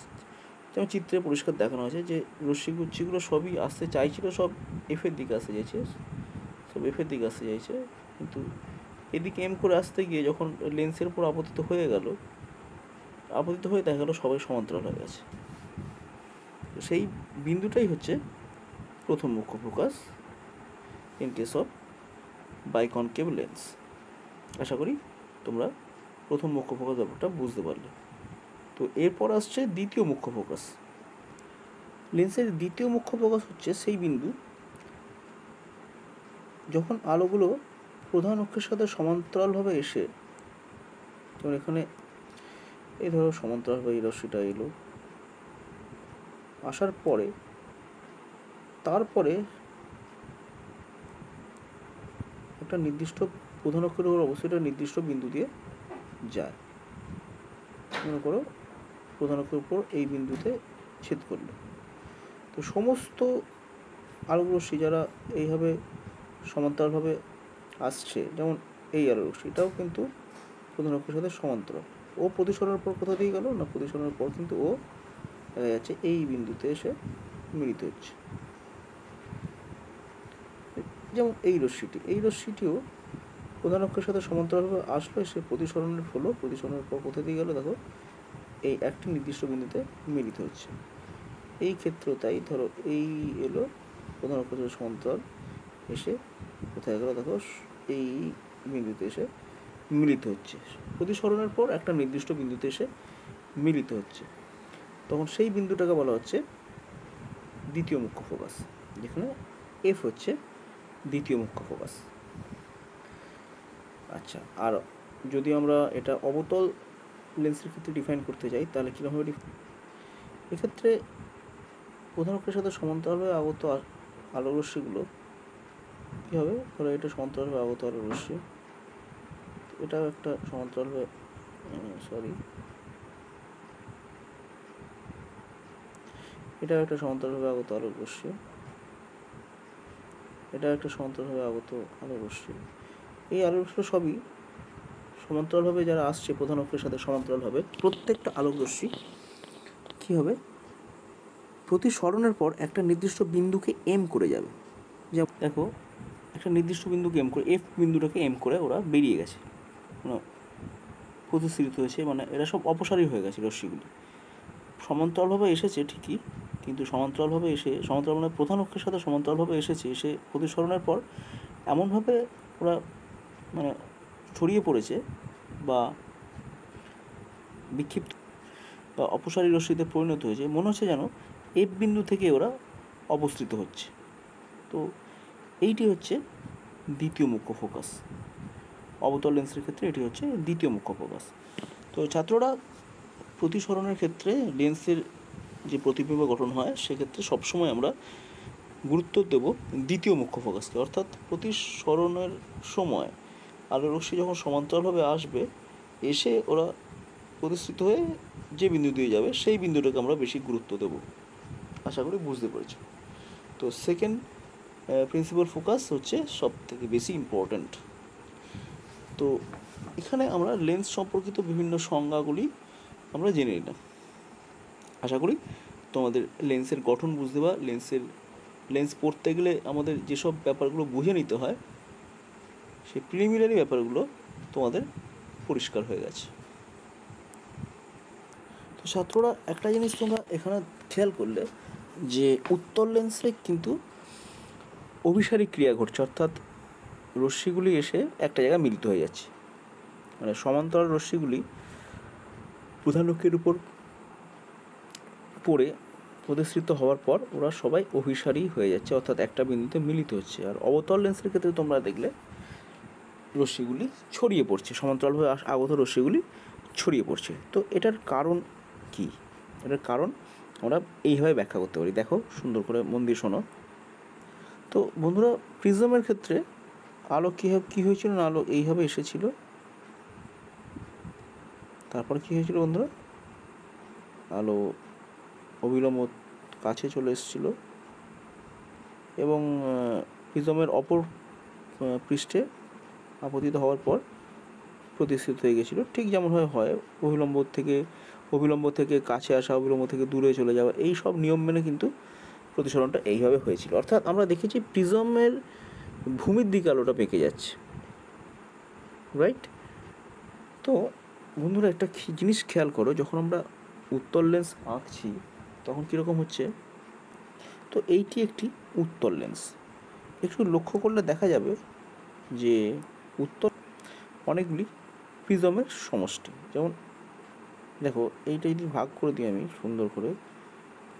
যেমন চিত্রে পরিষ্কার দেখানো হয়েছে যে রশ্মিগুচ্ছিগুলো সবই আসতে চাইছিল, সব এফের দিকে আসতে চাইছে, কিন্তু এদিকে এম করে আসতে গিয়ে যখন লেন্সের উপর আপতিত হয়ে দেখা গেল সবাই সমান্তরাল হয়ে গেছে। সেই বিন্দুটাই হচ্ছে প্রথম মুখ্য focus in case of biconcave lens. আশা করি তোমরা প্রথম মুখ্য ফোকাস ব্যাপারটা বুঝতে পারলে। তো এরপর আসছে দ্বিতীয় মুখ্য ফোকাস। লেন্সের দ্বিতীয় মুখ্য ফোকাস হচ্ছে সেই বিন্দু যখন আলোগুলো প্রধান অক্ষের সাথে সমান্তরালভাবে এসে, যেমন এখানে এই ধরো সমান্তরালভাবে এই রশ্মিটা এলো, আসার পরে তারপরে একটা নির্দিষ্ট প্রধান অক্ষের উপর অবস্থিত নির্দিষ্ট বিন্দু দিয়ে যায়। মনে করো প্রধান অক্ষের উপর এই বিন্দুতে ছেদ করলো। তো সমস্ত আলোক রশ্মি যারা এইভাবে সমান্তরালভাবে আসছে, যেমন এই আলো রশ্মি, এটাও কিন্তু প্রধান অক্ষের সাথে সমান্তরাল। ও প্রতিসরণের পর কোথা দিয়ে গেল না, প্রতিসরণের পর কিন্তু ও দেখা যাচ্ছে এই বিন্দুতে এসে মিলিত হচ্ছে। যেমন এই রশ্মিটিও প্রধান অক্ষের সাথে সমান্তরালভাবে আসলো, সে প্রতিসরণের হলো, প্রতিসরণের পর কোথা দিয়ে গেল দেখো এই একটি নির্দিষ্ট বিন্দুতে মিলিত হচ্ছে। এই ক্ষেত্রেও তাই, ধরো এই এলো প্রধান অক্ষের সাথে সমান্তরাল এসে কোথায় গেল দেখো এই বিন্দুতে এসে মিলিত হচ্ছে, প্রতিসরণের পর একটা নির্দিষ্ট বিন্দুতে এসে মিলিত হচ্ছে। তখন সেই বিন্দুটাকে বলা হচ্ছে দ্বিতীয় মুখ্য ফোকাস, যেখানে এফ হচ্ছে দ্বিতীয় মুখ্য ফোকাস। আচ্ছা, আর যদি আমরা এটা অবতল লেন্সের ক্ষেত্রে ডিফাইন করতে যাই তাহলে কীরকমভাবে এক্ষেত্রে প্রধান অক্ষের সাথে সমান্তরালভাবে আগত আলোক রশ্মিগুলো কী হবে, ধরো এটা সমান্তরালভাবে আগত আলোক রশ্মি, এটাও একটা সমান্তরালভাবে সরি, এটা একটা সমান্তরালভাবে আগত আলোক রশ্মি, এটা একটা সমান্তরালভাবে আগত আলোক রশ্মি। এই আলোক রশ্মি সবই সমান্তরালভাবে যারা আসছে প্রধান অক্ষের সাথে সমান্তরালভাবে, প্রত্যেকটা আলোক রশ্মি কী হবে, প্রতি সরণের পর একটা নির্দিষ্ট বিন্দুকে এম করে যাবে। যেমন দেখো, একটা নির্দিষ্ট বিন্দুকে এম করে, এফ বিন্দুটাকে এম করে ওরা বেরিয়ে গেছে, মানে প্রতিস্থিত হয়েছে, মানে এরা সব অপসারী হয়ে গেছে রশ্মিগুলি। সমান্তরালভাবে এসেছে ঠিকই, কিন্তু সমান্তরালভাবে এসে, সমান্তরাল মানে প্রধান অক্ষের সাথে সমান্তরালভাবে এসেছে, এসে প্রতিসরণের পর এমনভাবে ওরা মানে ছড়িয়ে পড়েছে বা বিক্ষিপ্ত বা অপসারী রশ্মিতে পরিণত হয়েছে, মনে হচ্ছে যেন এফ বিন্দু থেকে ওরা অবস্থিত হচ্ছে। তো এইটি হচ্ছে দ্বিতীয় মুখ্য ফোকাস। অবতল লেন্সের ক্ষেত্রে এটি হচ্ছে দ্বিতীয় মুখ্য ফোকাস। তো ছাত্ররা প্রতিসরণের ক্ষেত্রে লেন্সের যে প্রতিবিম্ব গঠন হয় সেক্ষেত্রে সবসময় আমরা গুরুত্ব দেব দ্বিতীয় মুখ্য ফোকাসকে, অর্থাৎ প্রতিসরণের সময় আলোর রশ্মি যখন সমান্তরালভাবে আসবে, এসে ওরা প্রতিষ্ঠিত হয়ে যে বিন্দু দিয়ে যাবে সেই বিন্দুটাকে আমরা বেশি গুরুত্ব দেব। আশা করি বুঝতে পেরেছি। তো সেকেন্ড প্রিন্সিপাল ফোকাস হচ্ছে সব থেকে বেশি ইম্পর্ট্যান্ট। তো এখানে আমরা লেন্স সম্পর্কিত বিভিন্ন সংজ্ঞাগুলি আমরা জেনে নিলাম। আশা করি তোমাদের লেন্সের গঠন বুঝতে বা লেন্স পড়তে গেলে আমাদের যেসব ব্যাপারগুলো বুঝে নিতে হয়, সেই প্রিলিমিনারি ব্যাপারগুলো তোমাদের পরিষ্কার হয়ে গেছে। তো ছাত্ররা একটা জিনিস তোমরা এখানে খেয়াল করলে যে উত্তল লেন্সে কিন্তু অভিসারী ক্রিয়া ঘটছে, অর্থাৎ রশ্মিগুলি এসে একটা জায়গায় মিলিত হয়ে যাচ্ছে, মানে সমান্তরাল রশ্মিগুলি প্রধান অক্ষের উপর পড়ে প্রতিষ্ঠিত হওয়ার পর ওরা সবাই অভিসারী হয়ে যাচ্ছে, অর্থাৎ একটা বিন্দুতে মিলিত হচ্ছে। আর অবতল লেন্সের ক্ষেত্রে তোমরা দেখলে রশ্মিগুলি ছড়িয়ে পড়ছে, সমান্তরালভাবে আগত রশ্মিগুলি ছড়িয়ে পড়ছে। তো এটার কারণ কি? এটার কারণ আমরা এইভাবে ব্যাখ্যা করতে পারি। দেখো, সুন্দর করে মন দিয়ে শোনো। তো বন্ধুরা, প্রিজমের ক্ষেত্রে আলো কী হয়েছিল না, আলো এইভাবে এসেছিল, তারপর কী হয়েছিল বন্ধুরা, আলো অবিলম্ব কাছে চলে এসেছিল এবং প্রিজমের অপর পৃষ্ঠে আপতিত হওয়ার পর প্রতিষ্ঠিত হয়ে গেছিলো, ঠিক যেমনভাবে হয় অবিলম্ব থেকে কাছে আসা, অবিলম্ব থেকে দূরে চলে যাওয়া, এই সব নিয়ম মেনে কিন্তু প্রতিসরণটা এইভাবে হয়েছিল। অর্থাৎ আমরা দেখেছি প্রিজমের ভূমির দিকে আলোটা বেঁকে যাচ্ছে, রাইট? তো বন্ধুরা, একটা জিনিস খেয়াল করো, যখন আমরা উত্তল লেন্স আঁকছি তখন কীরকম হচ্ছে। তো এইটি একটি উত্তল লেন্স। একটু লক্ষ্য করলে দেখা যাবে যে উত্তল অনেকগুলি প্রিজমের সমষ্টি। যেমন দেখো, এইটা যদি ভাগ করে দিই আমি সুন্দর করে,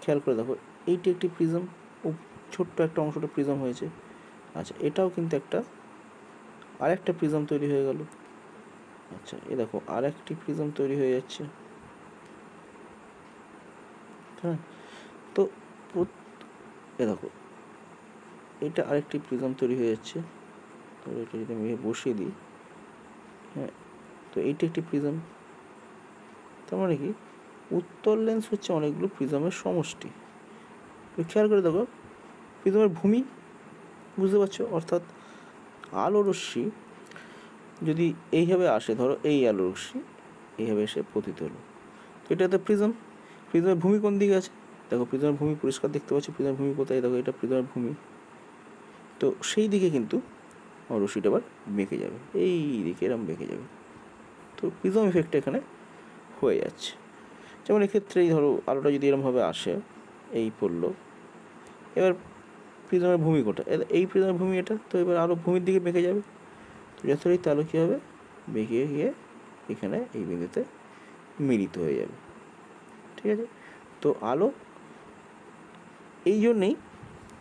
খেয়াল করে দেখো, এইটি একটি প্রিজম, ছোট্ট একটা অংশটা প্রিজম হয়েছে। আচ্ছা, এটাও কিন্তু আরেকটা প্রিজম তৈরি হয়ে গেল। আচ্ছা, এ দেখো আরেকটি প্রিজম তৈরি হয়ে যাচ্ছে। হ্যাঁ, তো এ দেখো, এটা আরেকটি প্রিজম তৈরি হয়ে যাচ্ছে। তো এটা যদি আমি বসিয়ে দিই, হ্যাঁ, তো এইটা একটি প্রিজম। তার মানে কি, উত্তল লেন্স হচ্ছে অনেকগুলো প্রিজমের সমষ্টি। খেয়াল করে দেখো, প্রিজমের ভূমি বুঝতে পারছো, অর্থাৎ আলো রশ্মি যদি এইভাবে আসে, ধরো এই আলো রশ্মি এইভাবে এসে পতিত হলো, তো এটা তো প্রিজমের ভূমি কোন দিকে আছে? দেখো, প্রিজমের ভূমি পরিষ্কার দেখতে পাচ্ছি, প্রিজমের ভূমি কোথায়? দেখো, এটা প্রিজমের ভূমি। তো সেই দিকে কিন্তু রশ্মিটা আবার বেঁকে যাবে, এই দিকে এরকম বেঁকে যাবে। তো প্রিজম ইফেক্টটা এখানে হয়ে যাচ্ছে। যেমন এক্ষেত্রেই ধরো আলোটা যদি এরকমভাবে আসে, এই পড়লো, এবার প্রিজমের ভূমি কোটা, এই প্রিজমের ভূমি এটা, তো এবার আলো ভূমির দিকে বেঁকে যাবে। তো যথারীতি আলো কী হবে, বেঁকে গিয়ে এখানে এই বিন্দুতে মিলিত হয়ে যাবে। ঠিক আছে? তো আলো এই জন্যেই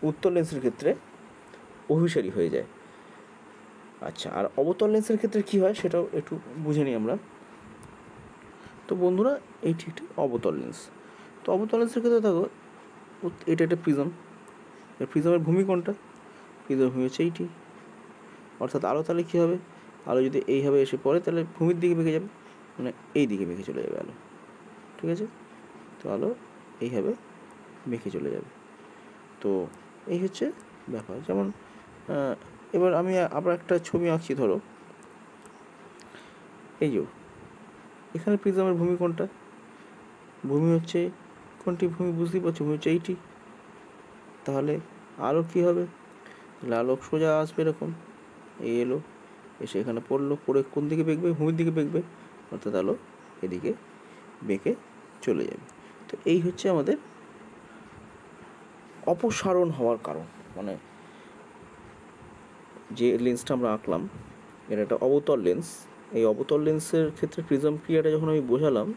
উত্তল লেন্সের ক্ষেত্রে অভিসারী হয়ে যায়। আচ্ছা, আর অবতল লেন্সের ক্ষেত্রে কী হয় সেটাও একটু বুঝে নিই আমরা। তো বন্ধুরা, এইটি একটি অবতল লেন্স। তো অবতল লেন্সের ক্ষেত্রে দেখো, এটা একটা প্রিজম, এর প্রিজমের ভূমি কোনটা? প্রিজমের ভূমি হচ্ছে এইটি। অর্থাৎ আলো তাহলে কী হবে, আলো যদি এইভাবে এসে পড়ে তাহলে ভূমির দিকে বেঁকে যাবে। মানে এই দিকে বেঁকে চলে যাবে আলো, ঠিক আছে? তো আলো এইভাবে বেঁকে চলে যাবে। তো এই হচ্ছে ব্যাপার। যেমন এবার আমি আবার একটা ছবি আঁকছি, ধরো এই যে এখানে প্রিজমের ভূমি কোনটা? ভূমি হচ্ছে কোনটি? ভূমি বুঝতেই পারছো, ভূমি হচ্ছে এইটি। তাহলে আলো কী হবে? তাহলে আলো সোজা আসবে এরকম, এই এলো, এসে এখানে পড়লো, পড়ে কোন দিকে বেঁকবে? ভূমির দিকে বেঁকবে, অর্থাৎ আলো এদিকে বেঁকে চলে যাবে। তো এই হচ্ছে আমাদের অপসারণ হওয়ার কারণ। মানে যে লেন্সটা আমরা আঁকলাম, এটা একটা অবতল লেন্স। এই অবতল লেন্সের ক্ষেত্রে প্রিজম ক্রিয়াটা যখন আমি বোঝালাম,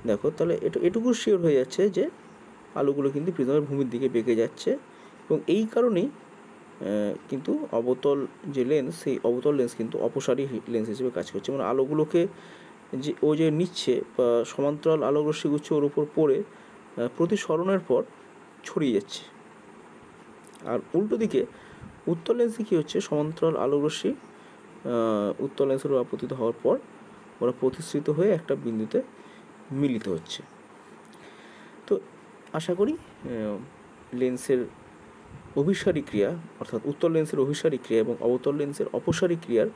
দেখো তাহলে এটুকু শিওর হয়ে যাচ্ছে যে আলোগুলো কিন্তু প্রিজমের ভূমির দিকে বেঁকে যাচ্ছে। এবং এই কারণেই কিন্তু অবতল যে লেন্স, সেই অবতল লেন্স কিন্তু অপসারী লেন্স হিসেবে কাজ করছে। মানে আলোগুলোকে যে নিচ্ছে বা সমান্তরাল আলোকরশ্মিগুচ্ছ ওর উপর পড়ে প্রতিসরণের পর ছড়িয়ে যাচ্ছে। আর উল্টো দিকে উত্তল লেন্সে কী হচ্ছে? সমান্তরাল আলোকরশ্মি উত্তল লেন্সের উপর আপতিত হওয়ার পর ওরা প্রতিসৃত হয়ে একটা বিন্দুতে মিলিত হচ্ছে। তো আশা করি লেন্সের অভিসারী ক্রিয়া, অর্থাৎ উত্তল লেন্সের অভিসারী ক্রিয়া এবং অবতল লেন্সের অপসারী ক্রিয়ার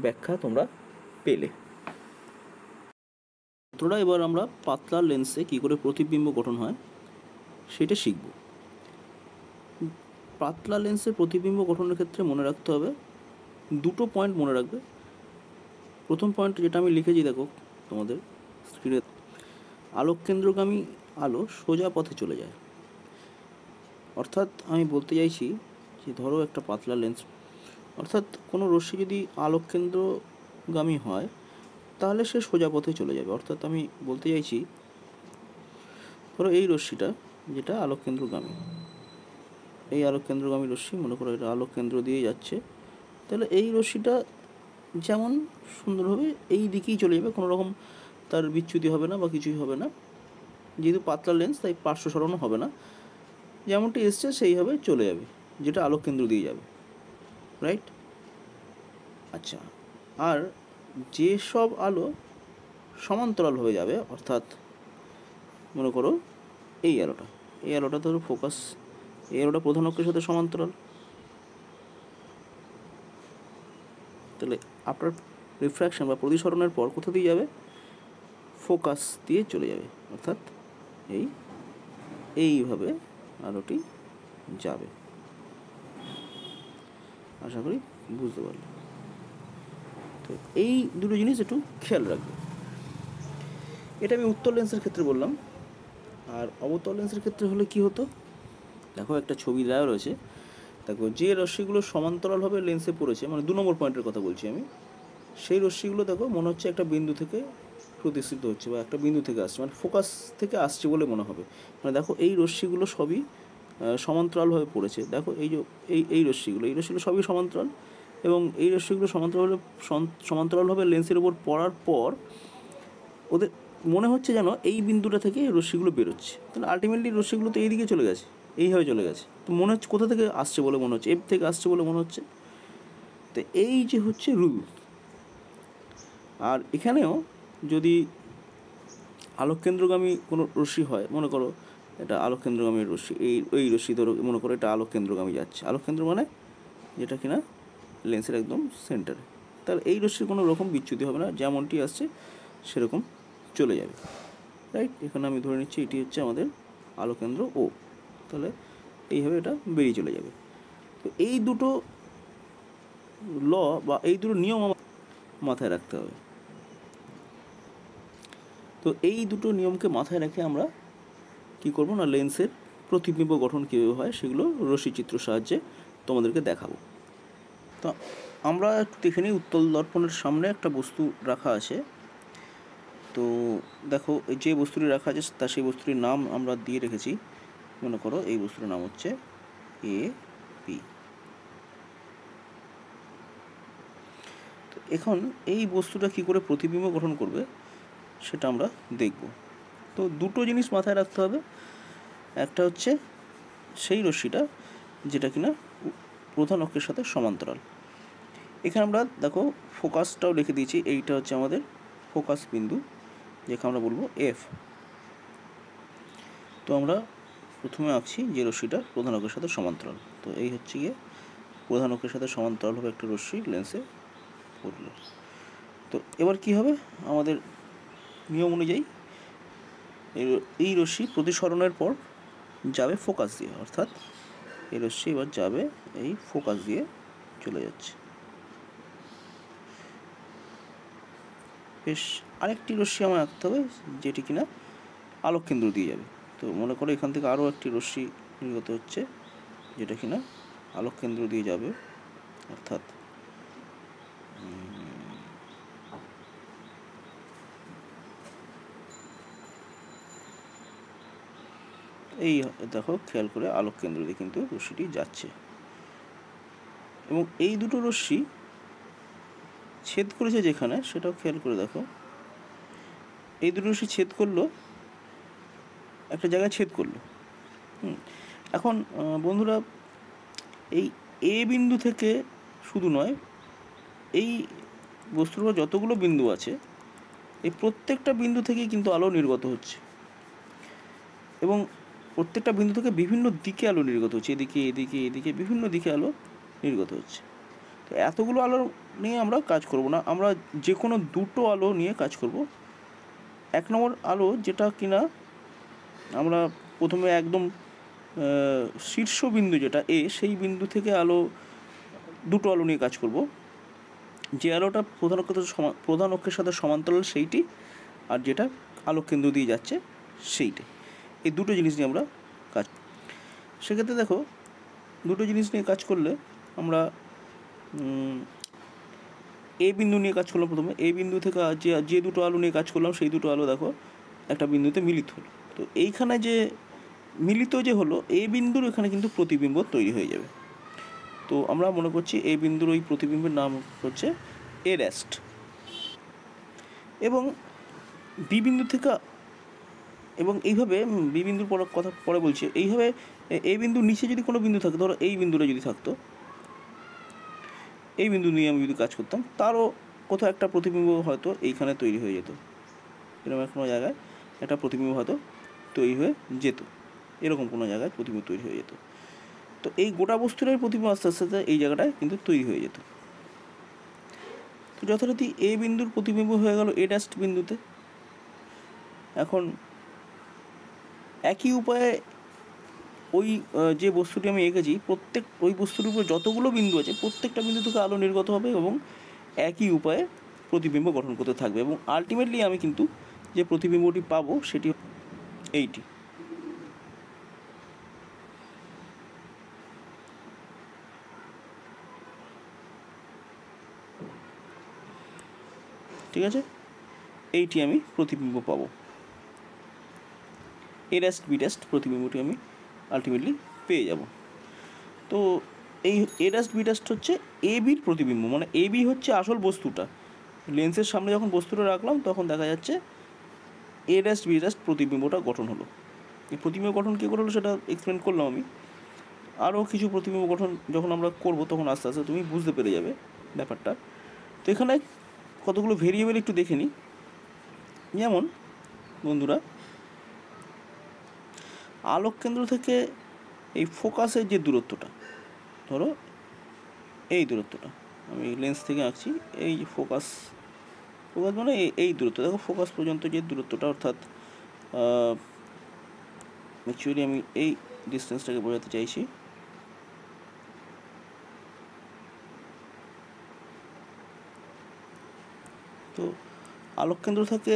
ব্যাখ্যা তোমরা পেলে। তোমরা এবার আমরা পাতলা লেন্সে কী করে প্রতিবিম্ব গঠন হয় সেটা শিখব। পাতলা লেন্সের প্রতিবিম্ব গঠনের ক্ষেত্রে মনে রাখতে হবে দুটো পয়েন্ট মনে রাখবে। প্রথম পয়েন্ট যেটা আমি লিখেছি দেখো তোমাদের স্ক্রিনে, আলোককেন্দ্রগামী আলো সোজা পথে চলে যায়। অর্থাৎ আমি বলতে চাইছি যে ধরো একটা পাতলা লেন্স, অর্থাৎ কোনো রশ্মি যদি আলোককেন্দ্রগামী হয় তাহলে সে সোজা পথে চলে যাবে। অর্থাৎ আমি বলতে চাইছি ধরো এই রশ্মিটা যেটা আলোককেন্দ্রগামী, এই আলোককেন্দ্রগামী রশ্মি মনে করো এটা আলোককেন্দ্র দিয়ে যাচ্ছে, তাহলে এই রশ্মিটা যেমন সুন্দরভাবে এই দিকেই চলে যাবে, কোনো রকম তার বিচ্যুতি হবে না বা কিছুই হবে না। যেহেতু পাতলা লেন্স তাই পার্শ্ব সরণও হবে না, যেমনটি এসছে সেইভাবে চলে যাবে, যেটা আলোককেন্দ্র দিয়ে যাবে, রাইট? আচ্ছা, আর যেসব আলো সমান্তরালভাবে যাবে, অর্থাৎ মনে করো এই আলোটা ধরো ফোকাস, এই আলোটা প্রধান অক্ষের সাথে সমান্তরাল, তাহলে আফটার রিফ্র্যাকশন বা প্রতিসরণের পর কোথা দিয়ে যাবে? ফোকাস দিয়ে চলে যাবে, অর্থাৎ এইভাবে আলোটি যাবে। আশা করি বুঝতে পারলে। তো এই দুটো জিনিস একটু খেয়াল রাখবে। এটা আমি উত্তল লেন্সের ক্ষেত্রে বললাম। আর অবতল লেন্সের ক্ষেত্রে হলে কি হতো? দেখো একটা ছবি দেওয়া রয়েছে, দেখো যে রশ্মিগুলো সমান্তরালভাবে লেন্সে পড়েছে, মানে 2 নম্বর পয়েন্টের কথা বলছি আমি, সেই রশ্মিগুলো দেখো মনে হচ্ছে একটা বিন্দু থেকে প্রতিসৃত হচ্ছে বা একটা বিন্দু থেকে আসছে, মানে ফোকাস থেকে আসছে বলে মনে হবে। মানে দেখো এই রশ্মিগুলো সবই সমান্তরালভাবে পড়েছে। দেখো এই রশ্মিগুলো সবই সমান্তরাল, এবং এই রশ্মিগুলো সমান্তরালভাবে লেন্সের উপর পড়ার পর ওদের মনে হচ্ছে যেন এই বিন্দুটা থেকে রশ্মিগুলো বেরোচ্ছে। তাহলে আলটিমেটলি রশ্মিগুলো তো এই দিকে চলে গেছে, এইভাবে চলে গেছে। তো মনে হচ্ছে কোথা থেকে আসছে বলে মনে হচ্ছে? এফ থেকে আসছে বলে মনে হচ্ছে। তো এই যে হচ্ছে রুল। আর এখানেও যদি আলোককেন্দ্রগামী কোনো রশ্মি হয়, মনে করো এটা আলোককেন্দ্রগামী রশ্মি, এই রশ্মি ধরো মনে করো এটা আলোককেন্দ্রগামী যাচ্ছে, আলোককেন্দ্র মানে যেটা কিনা লেন্সের একদম সেন্টারে, তাহলে এই রশ্মির কোনো রকম বিচ্যুতি হবে না, যেমনটি আসছে সেরকম চলে যাবে, রাইট? এখানে আমি ধরে নিচ্ছি এটি হচ্ছে আমাদের আলোককেন্দ্র ও, তাহলে এইভাবে এটা বেরিয়ে চলে যাবে। তো এই দুটো ল বা এই দুটো নিয়ম আমার মাথায় রাখতে হবে। তো এই দুটো নিয়মকে মাথায় রেখে আমরা কী করবো না, লেন্সের প্রতিবিম্ব গঠন কীভাবে হয় সেগুলো রশ্মিচিত্র সাহায্যে তোমাদেরকে দেখাবো। তো আমরা একটু দেখে নিই, উত্তল দর্পণের সামনে একটা বস্তু রাখা আছে। তো দেখো যে বস্তুটি রাখা আছে সেই বস্তুটির নাম আমরা দিয়ে রেখেছি। মনে করো এই বস্তুটির নাম হচ্ছে এ পি। তো এখন এই বস্তুটা কী করে প্রতিবিম্ব গঠন করবে সেটা আমরা দেখব। তো দুটো জিনিস মাথায় রাখতে হবে। একটা হচ্ছে সেই রশ্মিটা যেটা কিনা প্রধান অক্ষের সাথে সমান্তরাল। এখানে আমরা দেখো ফোকাসটাও লিখে দিয়েছি, এইটা হচ্ছে আমাদের ফোকাস বিন্দু, যেখানে আমরা বলবো এফ। তো আমরা প্রথমে আঁকছি যে রশ্মিটা প্রধান অক্ষের সাথে সমান্তরাল। তো এই হচ্ছে গিয়ে প্রধান অক্ষের সাথে সমান্তরালভাবে একটা রশ্মি লেন্সে পড়লো। তো এবার কি হবে, আমাদের নিয়ম অনুযায়ী এই রশ্মি প্রতিসরণের পর যাবে ফোকাস দিয়ে, অর্থাৎ এই রশ্মি এবার যাবে এই ফোকাস দিয়ে চলে যাচ্ছে। বেশ, আরেকটি রশ্মি আমার আঁকতে হবে যেটি কিনা আলোক কেন্দ্র দিয়ে যাবে। তো মনে করো এখান থেকে আরও একটি রশ্মি নির্গত হচ্ছে যেটা কিনা আলোক কেন্দ্র দিয়ে যাবে, অর্থাৎ এই দেখো খেয়াল করে আলোক কেন্দ্র দিয়ে কিন্তু রশ্মিটি যাচ্ছে, এবং এই দুটো রশ্মি ছেদ করেছে যেখানে সেটাও খেয়াল করে দেখো। এই দুটো রশ্মি ছেদ করলো, একটা জায়গায় ছেদ করলো। এখন বন্ধুরা, এই এ বিন্দু থেকে শুধু নয়, এই বস্তুর উপর যতগুলো বিন্দু আছে এই প্রত্যেকটা বিন্দু থেকেই কিন্তু আলো নির্গত হচ্ছে, এবং প্রত্যেকটা বিন্দু থেকে বিভিন্ন দিকে আলো নির্গত হচ্ছে, এদিকে এদিকে এদিকে বিভিন্ন দিকে আলো নির্গত হচ্ছে। তো এতগুলো আলো নিয়ে আমরা কাজ করব না, আমরা যে কোনো দুটো আলো নিয়ে কাজ করব। এক নম্বর আলো যেটা কিনা আমরা প্রথমে একদম শীর্ষবিন্দু যেটা এ, সেই বিন্দু থেকে দুটো আলো নিয়ে কাজ করব। যে আলোটা প্রধান অক্ষের সাথে সমান্তরাল সেইটি, আর যেটা আলোক কেন্দ্র দিয়ে যাচ্ছে সেইটি। এই দুটো জিনিস নিয়ে আমরা কাজ, সেক্ষেত্রে দেখো দুটো জিনিস নিয়ে কাজ করলে আমরা এ বিন্দু নিয়ে কাজ করলাম। প্রথমে এ বিন্দু থেকে যে দুটো আলো নিয়ে কাজ করলাম সেই দুটো আলো দেখো একটা বিন্দুতে মিলিত হলো। তো এইখানে যে মিলিত যে হলো, এ বিন্দুর এখানে কিন্তু প্রতিবিম্ব তৈরি হয়ে যাবে। তো আমরা মনে করছি এ বিন্দুর ওই প্রতিবিম্বের নাম হচ্ছে এ রেস্ট। এবং বি বিন্দু থেকে, এবং এইভাবে বি বিন্দুর কথা পরে বলছি, এইভাবে এ বিন্দুর নিচে যদি কোনো বিন্দু থাকে, ধরো এই বিন্দুটা যদি থাকতো, এই বিন্দু নিয়ে আমি যদি কাজ করতাম, তারও কোথাও একটা প্রতিবিম্ব হয়তো এইখানে তৈরি হয়ে যেত, এরকম কোনো জায়গায় একটা প্রতিবিম্ব হয়তো তৈরি হয়ে যেত, এরকম কোনো জায়গায় প্রতিবিম্ব তৈরি হয়ে যেত। তো এই গোটা বস্তুটাই প্রতিবিম্ব আস্তে আস্তে এই জায়গাটায় কিন্তু তৈরি হয়ে যেত। তো যথারীতি এ বিন্দুর প্রতিবিম্ব হয়ে গেল এ ড্যাস্ট বিন্দুতে। এখন একই উপায়ে ওই যে বস্তুটি আমি এঁকেছি, ওই বস্তুর উপর যতগুলো বিন্দু আছে প্রত্যেকটা বিন্দু থেকে আলো নির্গত হবে এবং একই উপায়ে প্রতিবিম্ব গঠন করতে থাকবে, এবং আলটিমেটলি আমি কিন্তু যে প্রতিবিম্বটি পাবো সেটি এইটি। ঠিক আছে, এইটি আমি প্রতিবিম্ব পাবো, এ ড্যাস্ট বি ড্যাস্ট প্রতিবিম্বটি আমি আলটিমেটলি পেয়ে যাব। তো এই এ ড্যাস্ট বি ড্যাস্ট হচ্ছে এ বির প্রতিবিম্ব, মানে এ বি হচ্ছে আসল বস্তুটা। লেন্সের সামনে যখন বস্তুটা রাখলাম তখন দেখা যাচ্ছে এ ড্যাস্ট বি ড্যাস্ট প্রতিবিম্বটা গঠন হলো। এই প্রতিবিম্ব গঠন কী করে হলো সেটা এক্সপ্লেন করলাম আমি। আরও কিছু প্রতিবিম্ব গঠন যখন আমরা করব তখন আস্তে আস্তে তুমি বুঝতে পেরে যাবে ব্যাপারটা। তো এখানে কতগুলো ভেরিয়েবল একটু দেখে নিই। যেমন বন্ধুরা, আলোক কেন্দ্র থেকে এই ফোকাসের যে দূরত্বটা, ধরো এই দূরত্বটা আমি লেন্স থেকে আঁকছি, এই যে ফোকাস মানে এই দূরত্ব, দেখো ফোকাস পর্যন্ত যে দূরত্বটা, অর্থাৎ অ্যাকচুয়ালি আমি এই ডিস্টেন্সটাকে বোঝাতে চাইছি। তো আলোক কেন্দ্র থেকে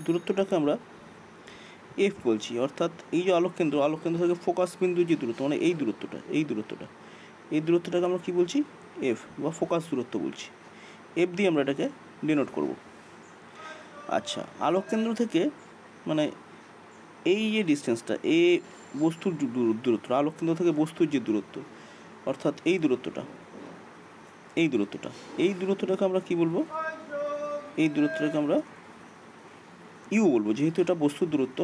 দূরত্বটাকে আমরা এফ বলছি, অর্থাৎ এই যে আলোক কেন্দ্র থেকে ফোকাস বিন্দুর যে দূরত্ব, মানে এই দূরত্বটাকে আমরা কী বলছি, এফ বা ফোকাস দূরত্ব বলছি। এফ দিয়ে আমরা এটাকে ডিনোট করব। আচ্ছা, আলোক কেন্দ্র থেকে মানে এই যে ডিস্টেন্সটা, বস্তুর দূরত্ব, আলোক কেন্দ্র থেকে বস্তুর যে দূরত্ব, অর্থাৎ এই দূরত্বটাকে আমরা কী বলবো, এই দূরত্বটাকে আমরা ইউ বলবো, যেহেতু এটা বস্তুর দূরত্ব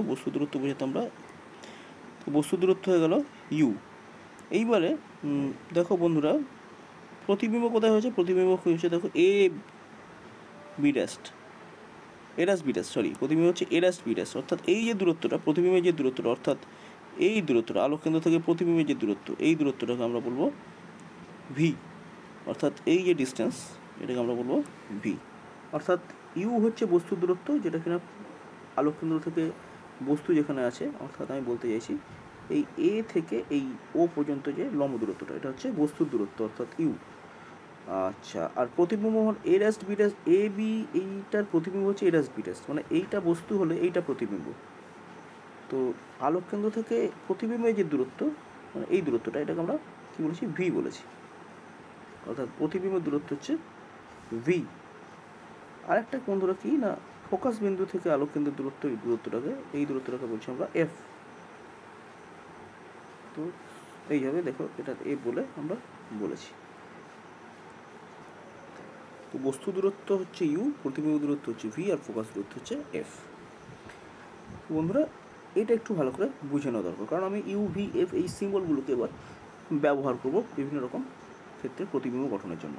বোঝাতে আমরা, বস্তুর দূরত্ব হয়ে গেল ইউ। এইবারে দেখো বন্ধুরা, প্রতিবিম্ব কোথায় হয়েছে, প্রতিবিম্ব হয়েছে দেখো এ বি ড্যাস্ট, এরাস বিরাস, প্রতিবিম্ব হচ্ছে এরাস বিরাস, অর্থাৎ এই যে দূরত্বটা, প্রতিবিম্বের যে দূরত্বটা, অর্থাৎ এই দূরত্বটা আলোক কেন্দ্র থেকে প্রতিবিম্বের যে দূরত্ব, এই দূরত্বটাকে আমরা বলবো ভি। অর্থাৎ এই যে ডিস্টেন্স, এটাকে আমরা বলবো ভি। অর্থাৎ ইউ হচ্ছে বস্তুর দূরত্ব, যেটা কিনা আলোক কেন্দ্র থেকে বস্তু যেখানে আছে, অর্থাৎ আমি বলতে চাইছি এই এ থেকে এই ও পর্যন্ত যে লম্ব দূরত্বটা, এটা হচ্ছে বস্তুর দূরত্ব, অর্থাৎ ইউ। আচ্ছা, আর প্রতিবিম্ব A rest B rest A B, এইটার প্রতিবিম্ব হচ্ছে এ রেস্ট বি রেস্ট, মানে এইটা বস্তু হলে এইটা প্রতিবিম্ব। তো আলোক কেন্দ্র থেকে প্রতিবিম্বের যে দূরত্ব, মানে এই দূরত্বটা, এটাকে আমরা কী বলেছি, ভি বলেছি। অর্থাৎ প্রতিবিম্বের দূরত্ব হচ্ছে ভি। আরেকটা বন্ধুরা কি না, ফোকাস বিন্দু থেকে আলোক কেন্দ্রের দূরত্ব, এই দূরত্বটাকে বলছি আমরা এফ। তো এইভাবে দেখো, এটা এ বলে আমরা বলেছি। তো বস্তু দূরত্ব হচ্ছে ইউ, প্রতিবিম্ব দূরত্ব হচ্ছে ভি, আর ফোকাস দূরত্ব হচ্ছে এফ। বন্ধুরা এটা একটু ভালো করে বুঝে নেওয়া দরকার, কারণ আমি ইউ ভি এফ এই সিম্বলগুলোকে এবার ব্যবহার করব বিভিন্ন রকম ক্ষেত্রে প্রতিবিম্ব গঠনের জন্য।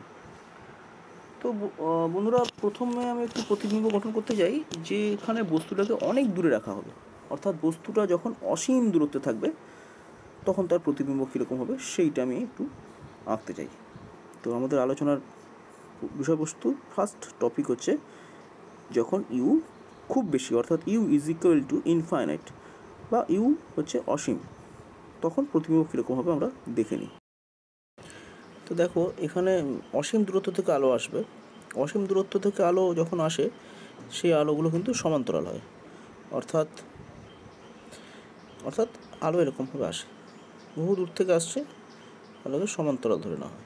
তো বন্ধুরা প্রথমে আমি একটু প্রতিবিম্ব গঠন করতে যাই, যে এখানে বস্তুটাকে অনেক দূরে রাখা হবে, অর্থাৎ বস্তুটা যখন অসীম দূরত্বে থাকবে তখন তার প্রতিবিম্ব কীরকম হবে সেইটা আমি একটু আঁকতে চাই। তো আমাদের আলোচনার বিষয়বস্তু ফার্স্ট টপিক হচ্ছে যখন ইউ খুব বেশি, অর্থাৎ u is equal to infinite, বা ইউ হচ্ছে অসীম, তখন প্রতিবিম্ব কীরকম হবে আমরা দেখে নিই। তো দেখো এখানে অসীম দূরত্ব থেকে আলো আসবে, অসীম দূরত্ব থেকে আলো যখন আসে সেই আলোগুলো কিন্তু সমান্তরাল হয়, অর্থাৎ আলো এরকমভাবে আসে, বহু দূর থেকে আসছে, আলোকে সমান্তরাল ধরে নেওয়া হয়।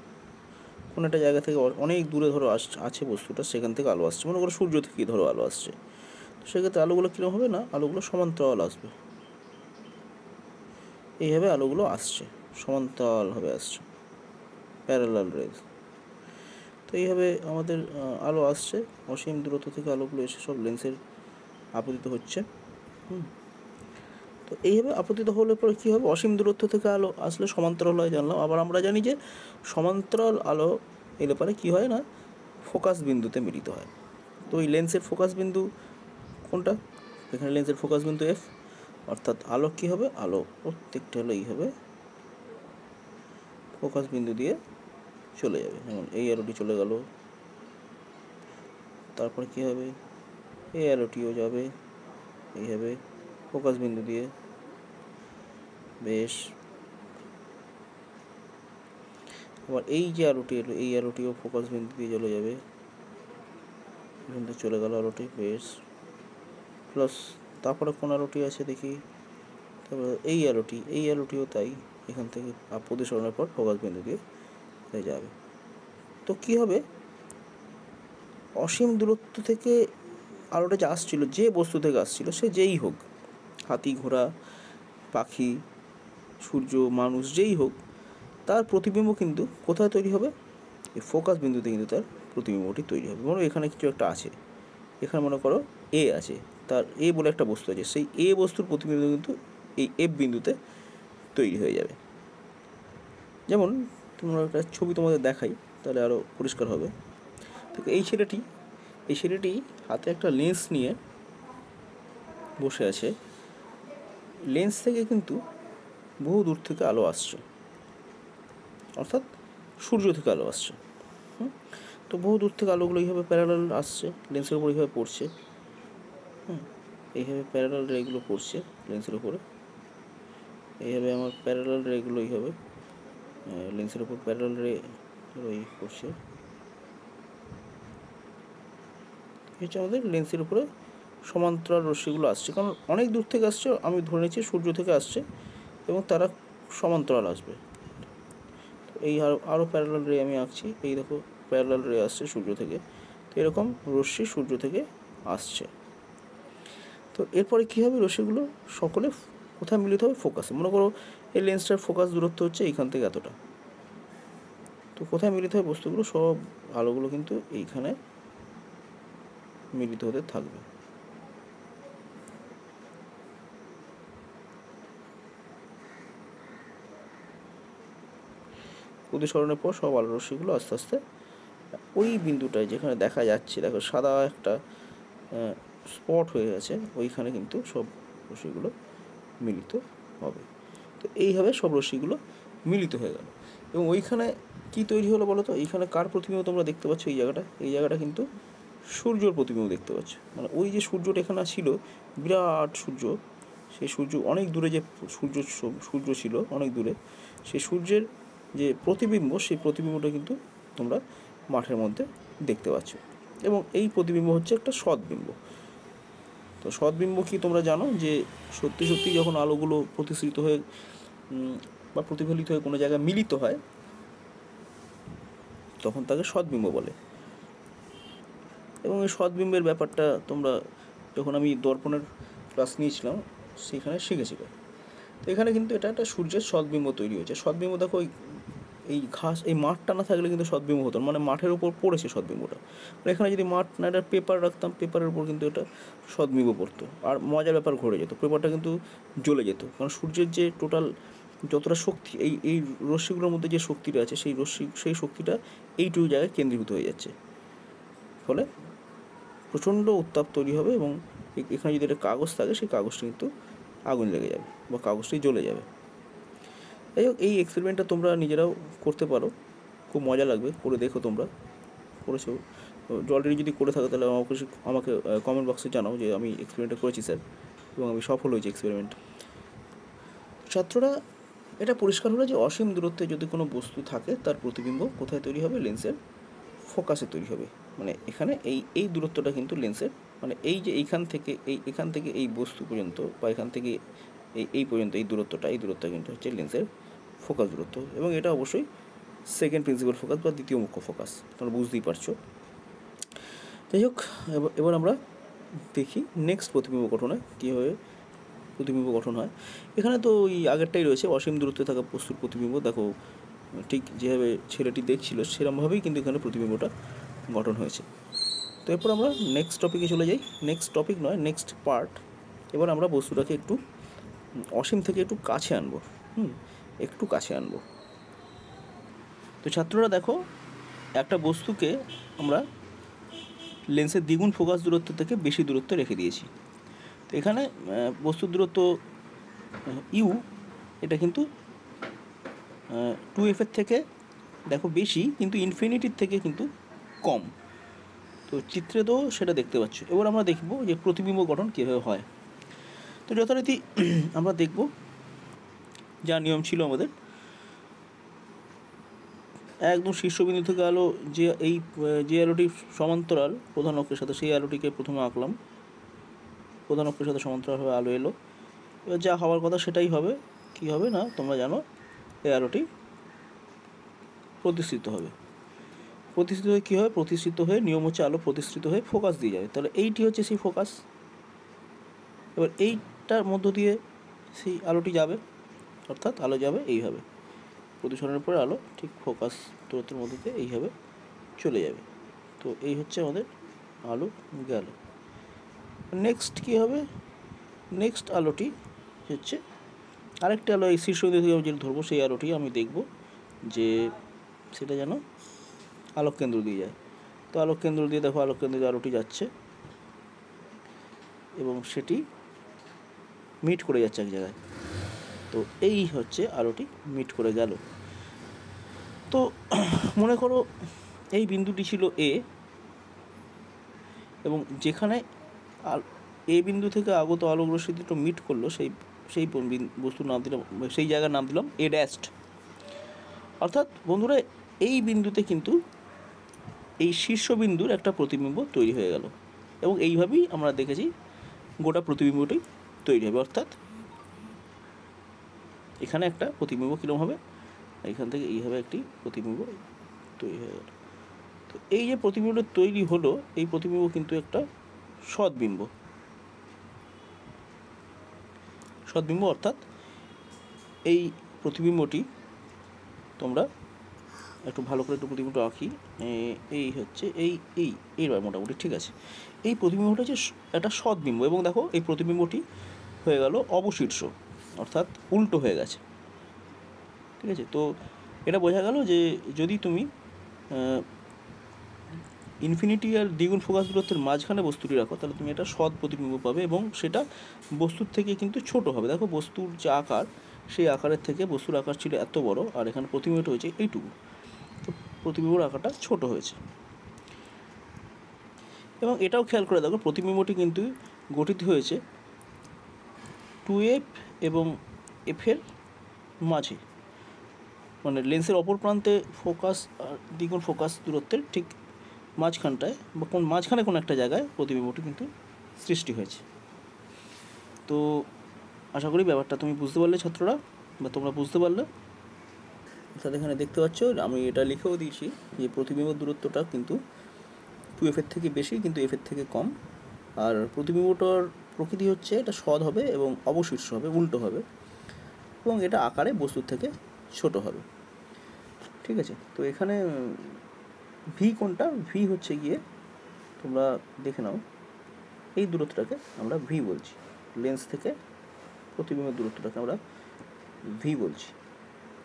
কোনো একটা জায়গা থেকে অনেক দূরে ধরো আছে বস্তুটা, সেখান থেকে আলো আসছে, মনে করো সূর্য থেকেই ধরো আলো আসছে, তো সেক্ষেত্রে আলোগুলো কীরকম হবে না, আলোগুলো সমান্তরাল আসবে, এইভাবে আলোগুলো আসছে, সমান্তরালভাবে আসছে, প্যারালাল রেজ। তো এইভাবে আমাদের আলো আসছে, অসীম দূরত্ব থেকে আলোগুলো এসে সব লেন্সের আপতিত হচ্ছে। তো এইভাবে আপতিত হলে পরে কী হবে, অসীম দূরত্ব থেকে আলো আসলে সমান্তরাল হয় জানলাম। আবার আমরা জানি যে সমান্তরাল আলো এলে পরে কী হয় না, ফোকাস বিন্দুতে মিলিত হয়। তো এই লেন্সের ফোকাস বিন্দু কোনটা, এখানে লেন্সের ফোকাস বিন্দু এফ, অর্থাৎ আলো কী হবে, আলো প্রত্যেকটা হলো এইভাবে ফোকাস বিন্দু দিয়ে চলে যাবে, যেমন এই আলোটি চলে গেল, তারপরে কী হবে, এই আলোটিও যাবে এইভাবে ফোকাস বিন্দু দিয়ে, বেশ। আবার এই যে আলোটি এলো, এই আলোটিও ফোকাস বিন্দু দিয়ে চলে যাবে, এখান থেকে চলে গেল আলোটি, বেশ। প্লাস তারপরে কোন আলোটি আছে দেখি, তারপরে এই আলোটিও তাই, এখান থেকে প্রতিসরণের পর ফোকাস বিন্দু দিয়ে যাবে। তো কী হবে, অসীম দূরত্ব থেকে আলোটা যে আসছিল, যে বস্তু থেকে আসছিল, সে যেই হোক, হাতি, ঘোড়া, পাখি, সূর্য, মানুষ, যেই হোক, তার প্রতিবিম্ব কিন্তু কোথায় তৈরি হবে, এই ফোকাস বিন্দুতে কিন্তু তার প্রতিবিম্বটি তৈরি হবে। মনে এখানে কিছু একটা আছে, এখানে মনে করো এ আছে, তার এ বলে একটা বস্তু আছে, সেই এ বস্তুর প্রতিবিম্ব কিন্তু এই এফ বিন্দুতে তৈরি হয়ে যাবে। যেমন তোমরা একটা ছবি তোমাদের দেখাই, তাহলে আরও পরিষ্কার হবে। তো এই ছেলেটি হাতে একটা লেন্স নিয়ে বসে আছে, লেন্স থেকে কিন্তু বহু দূর থেকে আলো আসছে, অর্থাৎ সূর্য থেকে আলো আসছে। তো বহু দূর থেকে আলোগুলো এইভাবে প্যারালাল আসছে, লেন্সের উপর এইভাবে পড়ছে, এইভাবে প্যারালাল রেগুলো পড়ছে লেন্সের উপরে, এইভাবে আমার প্যারালাল রেগুলো এইভাবে লেন্সের উপর প্যারালাল রে পড়ছে, হচ্ছে আমাদের লেন্সের উপরে সমান্তরাল রশ্মিগুলো আসছে, কারণ অনেক দূর থেকে আসছে, আমি ধরে নিচ্ছি সূর্য থেকে আসছে এবং তারা সমান্তরাল আসবে। এই আরও প্যারালাল রে আমি আঁকছি, এই দেখো প্যারালাল রে আসছে সূর্য থেকে, তো এরকম রশ্মি সূর্য থেকে আসছে। তো এরপরে কী হবে, রশ্মিগুলো সকলে কোথায় মিলিত হবে, ফোকাসে। মনে করো এই লেন্সটার ফোকাস দূরত্ব হচ্ছে এইখান থেকে এতটা, তো কোথায় মিলিত হয় বস্তুগুলো, সব আলোগুলো কিন্তু এইখানে মিলিত হতে থাকবে। প্রতিসরণের পর সব আলো রশ্মিগুলো আস্তে আস্তে ওই বিন্দুটায় যেখানে দেখা যাচ্ছে, দেখো সাদা একটা স্পট হয়ে আছে ওইখানে কিন্তু সব রশ্মিগুলো মিলিত হবে। তো এইভাবে সব রশ্মিগুলো মিলিত হয়ে গেল এবং ওইখানে কি তৈরি হলো বলো তো? এইখানে কার প্রতিবিম্ব তোমরা দেখতে পাচ্ছ? এই জায়গাটা কিন্তু সূর্যর প্রতিবিম্ব দেখতে পাচ্ছ। মানে ওই যে সূর্যটা এখানে ছিল, বিরাট সূর্য, সেই সূর্য অনেক দূরে যে সূর্য ছিল অনেক দূরে, সেই সূর্যের যে প্রতিবিম্ব, সেই প্রতিবিম্বটা কিন্তু তোমরা মাঠের মধ্যে দেখতে পাচ্ছ এবং এই প্রতিবিম্ব হচ্ছে একটা সৎবিম্ব। তো সৎবিম্ব কি তোমরা জানো? যে সত্যি সত্যি যখন আলোগুলো প্রতিসৃত হয়ে বা প্রতিফলিত হয়ে কোনো জায়গায় মিলিত হয় তখন তাকে সৎবিম্ব বলে। এবং এই সৎবিম্বের ব্যাপারটা তোমরা যখন আমি দর্পণের ক্লাস নিয়েছিলাম সেখানে শিখেছিল। তো এখানে কিন্তু এটা একটা সূর্যের সৎবিম্ব তৈরি হয়েছে। সৎবিম্ব দেখো এই ঘাস, এই মাঠটা না থাকলে কিন্তু সৎবিম্ব হতো, মানে মাঠের উপর পড়েছে সৎবিম্বটা। আর এখানে যদি মাঠ না, একটা পেপার রাখতাম, পেপারের উপর কিন্তু এটা সৎবিম্ব পড়তো, আর মজার ব্যাপার ঘটে যেত, পেপারটা কিন্তু জ্বলে যেত। কারণ সূর্যের যে টোটাল যতটা শক্তি, এই রশ্মিগুলোর মধ্যে যে শক্তিটা আছে, সেই শক্তিটা এইটুকু জায়গায় কেন্দ্রীভূত হয়ে যাচ্ছে, ফলে প্রচণ্ড উত্তাপ তৈরি হবে এবং এখানে যদি একটা কাগজ থাকে সেই কাগজটা কিন্তু আগুন লেগে যাবে বা কাগজটি জ্বলে যাবে। যাই হোক, এই এক্সপেরিমেন্টটা তোমরা নিজেরাও করতে পারো, খুব মজা লাগবে, করে দেখো। তোমরা করেছো অলরেডি? যদি করে থাকো তাহলে আমাকে কমেন্ট বক্সে জানাও যে আমি এক্সপেরিমেন্টটা করেছি স্যার এবং আমি সফল হয়েছি এক্সপেরিমেন্ট। ছাত্ররা, এটা পরিষ্কার হলো যে অসীম দূরত্বে যদি কোনো বস্তু থাকে তার প্রতিবিম্ব কোথায় তৈরি হবে? লেন্সের ফোকাসে তৈরি হবে। মানে এখানে এই দূরত্বটা কিন্তু লেন্সের, মানে এই যে এখান থেকে এই বস্তু পর্যন্ত বা এখান থেকে এই পর্যন্ত এই দূরত্বটা কিন্তু হচ্ছে লেন্সের ফোকাস দূরত্ব এবং এটা অবশ্যই সেকেন্ড প্রিন্সিপাল ফোকাস বা দ্বিতীয় মুখ্য ফোকাস, তোমরা বুঝতেই পারছো। যাই হোক, এবার আমরা দেখি নেক্সট প্রতিবিম্ব গঠনে কীভাবে প্রতিবিম্ব গঠন হয়। এখানে তো ওই আগেরটাই রয়েছে, অসীম দূরত্বে থাকা বস্তুর প্রতিবিম্ব। দেখো ঠিক যেভাবে ছেলেটি দেখছিল সেরকমভাবেই কিন্তু এখানে প্রতিবিম্বটা গঠন হয়েছে। তো এরপর আমরা নেক্সট টপিকে চলে যাই। Next part. এবার আমরা বস্তুটাকে একটু অসীম থেকে একটু কাছে আনবো, একটু কাছে আনবো। তো ছাত্ররা দেখো, একটা বস্তুকে আমরা লেন্সের দ্বিগুণ ফোকাস দূরত্ব থেকে বেশি দূরত্বে রেখে দিয়েছি। তো এখানে বস্তুর দূরত্ব ইউ, এটা কিন্তু 2f এর থেকে দেখো বেশি, কিন্তু ইনফিনিটির থেকে কিন্তু কম। তো চিত্রে তো সেটা দেখতে পাচ্ছ। এবার আমরা দেখব যে প্রতিবিম্ব গঠন কীভাবে হয়। তো যথারীতি আমরা দেখব যা নিয়ম ছিল আমাদের, একদম শীর্ষবিন্দু থেকে আলো যে আলোটি সমান্তরাল প্রধান অক্ষের সাথে, সেই আলোটিকে প্রথমে আঁকলাম। প্রধান অক্ষের সাথে সমান্তরালভাবে আলো এলো। এবার যা হওয়ার কথা সেটাই হবে। কী হবে না, তোমরা জানো, এই আলোটি প্রতিসৃত হবে। প্রতিসৃত হয়ে কী হয়? প্রতিসৃত হয়ে নিয়ম হচ্ছে আলো প্রতিসৃত হয়ে ফোকাস দিয়ে যাবে। তাহলে এইটি হচ্ছে সেই ফোকাস। এবার এইটার মধ্য দিয়ে সেই আলোটি যাবে, অর্থাৎ আলো যাবে এইভাবে, প্রতিসরণের পরে আলো ঠিক ফোকাস দূরত্বের মধ্যে দিয়ে এইভাবে চলে যাবে। তো এই হচ্ছে আমাদের আলো গেল। নেক্সট কী হবে? নেক্সট আলোটি হচ্ছে আরেকটা আলো, এই শীর্ষবিন্দু থেকে আমি যেটা ধরবো সেই আলোটি আমি দেখব যে সেটা যেন আলোক কেন্দ্র দিয়ে যায়। তো আলোক কেন্দ্র দিয়ে দেখো, আলোক কেন্দ্র দিয়ে আলোটি যাচ্ছে এবং সেটি মিট করে যাচ্ছে এক জায়গায়। তো এই হচ্ছে আলোটি মিট করে গেল। তো মনে করো এই বিন্দুটি ছিল এ, এবং যেখানে এ বিন্দু থেকে আগত আলোক রশ্মি দুটো মিট করলো সেই বস্তুর নাম দিলাম, সেই জায়গার নাম দিলাম এ ড্যাস্ট। অর্থাৎ বন্ধুরা, এই বিন্দুতে কিন্তু এই শীর্ষবিন্দুর একটা প্রতিবিম্ব তৈরি হয়ে গেল এবং এইভাবেই আমরা দেখেছি গোটা প্রতিবিম্বটি তৈরি হবে। অর্থাৎ এখানে একটা প্রতিবিম্ব কীরকম হবে, এখান থেকে এইভাবে একটি প্রতিবিম্ব তৈরি হয়ে গেল। তো এই যে প্রতিবিম্বটা তৈরি হলো, এই প্রতিবিম্ব কিন্তু একটা সৎবিম্ব। অর্থাৎ এই প্রতিবিম্বটি, তোমরা একটু ভালো করে একটু প্রতিবিম্বটা আঁকি, এই হচ্ছে এইবার মোটামুটি ঠিক আছে। এই প্রতিবিম্বটা হচ্ছে একটা সৎবিম্ব এবং দেখো এই প্রতিবিম্বটি হয়ে গেল অবশীর্ষ, অর্থাৎ উল্টো হয়ে গেছে। ঠিক আছে, তো এটা বোঝা গেল যে যদি তুমি ইনফিনিটি আর দ্বিগুণ ফোকাস দূরত্বের মাঝখানে বস্তুটি রাখো, তাহলে তুমি একটা সৎ প্রতিবিম্ব পাবে এবং সেটা বস্তুর থেকে কিন্তু ছোট হবে। দেখো বস্তুর যে আকার, সেই আকারের থেকে বস্তুর আকার ছিল এত বড়, আর এখানে প্রতিবিম্বটা হয়েছে এইটুকু, তো প্রতিবিম্বর আকারটা ছোট হয়েছে। এবং এটাও খেয়াল করে দেখো প্রতিবিম্বটি কিন্তু গঠিত হয়েছে 2f এবং এফের মাঝে, মানে লেন্সের অপর প্রান্তে ফোকাস আর দ্বিগুণ ফোকাস দূরত্বের ঠিক মাঝখানটায় বা মাঝখানে কোনো একটা জায়গায় প্রতিবিম্বটি কিন্তু সৃষ্টি হয়েছে। তো আশা করি ব্যাপারটা তুমি বুঝতে পারলে ছাত্ররা, বা তোমরা বুঝতে পারলে। অর্থাৎ এখানে দেখতে পাচ্ছ আমি এটা লিখেও দিয়েছি যে প্রতিবিম্বর দূরত্বটা কিন্তু 2f এর থেকে বেশি কিন্তু f এর থেকে কম, আর প্রতিবিম্বটার প্রকৃতি হচ্ছে এটা সৎ হবে এবং অবশীর্ষ হবে, উল্টো হবে, এবং এটা আকারে বস্তুর থেকে ছোট হবে। ঠিক আছে, তো এখানে ভি কোনটা? ভি হচ্ছে গিয়ে, তোমরা দেখে নাও, এই দূরত্বটাকে আমরা ভি বলছি, লেন্স থেকে প্রতিবিম্বের দূরত্বটাকে আমরা ভি বলছি।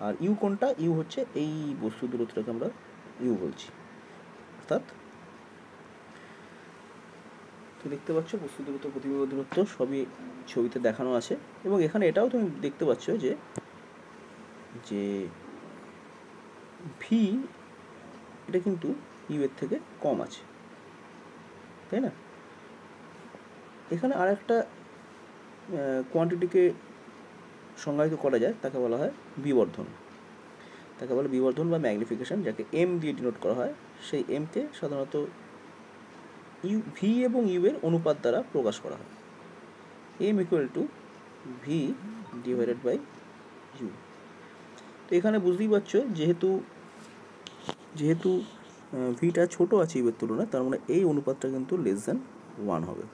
আর ইউ কোনটা? ইউ হচ্ছে এই বস্তুর দূরত্বটাকে আমরা ইউ বলছি। অর্থাৎ তো দেখতে পাচ্ছ বস্তু দূরত্ব, প্রতিবিম্ব দূরত্ব সবই ছবিতে দেখানো আছে। এবং এখানে এটাও তুমি দেখতে পাচ্ছ যে যে ভি এটা কিন্তু ইউ এর থেকে কম আছে, তাই না? এখানে আর একটা কোয়ান্টিটিকে সংজ্ঞায়িত করা যায়, তাকে বলা হয় বিবর্ধন। তাকে বলে বিবর্ধন বা ম্যাগনিফিকেশন, যাকে এম দিয়ে ডিনোট করা হয়। সেই এমকে সাধারণত ইউ, ভি এবং ইউ এর অনুপাত দ্বারা প্রকাশ করা হয়। M equal to v divided by u. তো এখানে বুঝতেই পারছো যেহেতু ভিটা ছোটো আছে ইউ এর তুলনায়, তার মানে এই অনুপাতটা কিন্তু লেস দ্যান 1 হবে।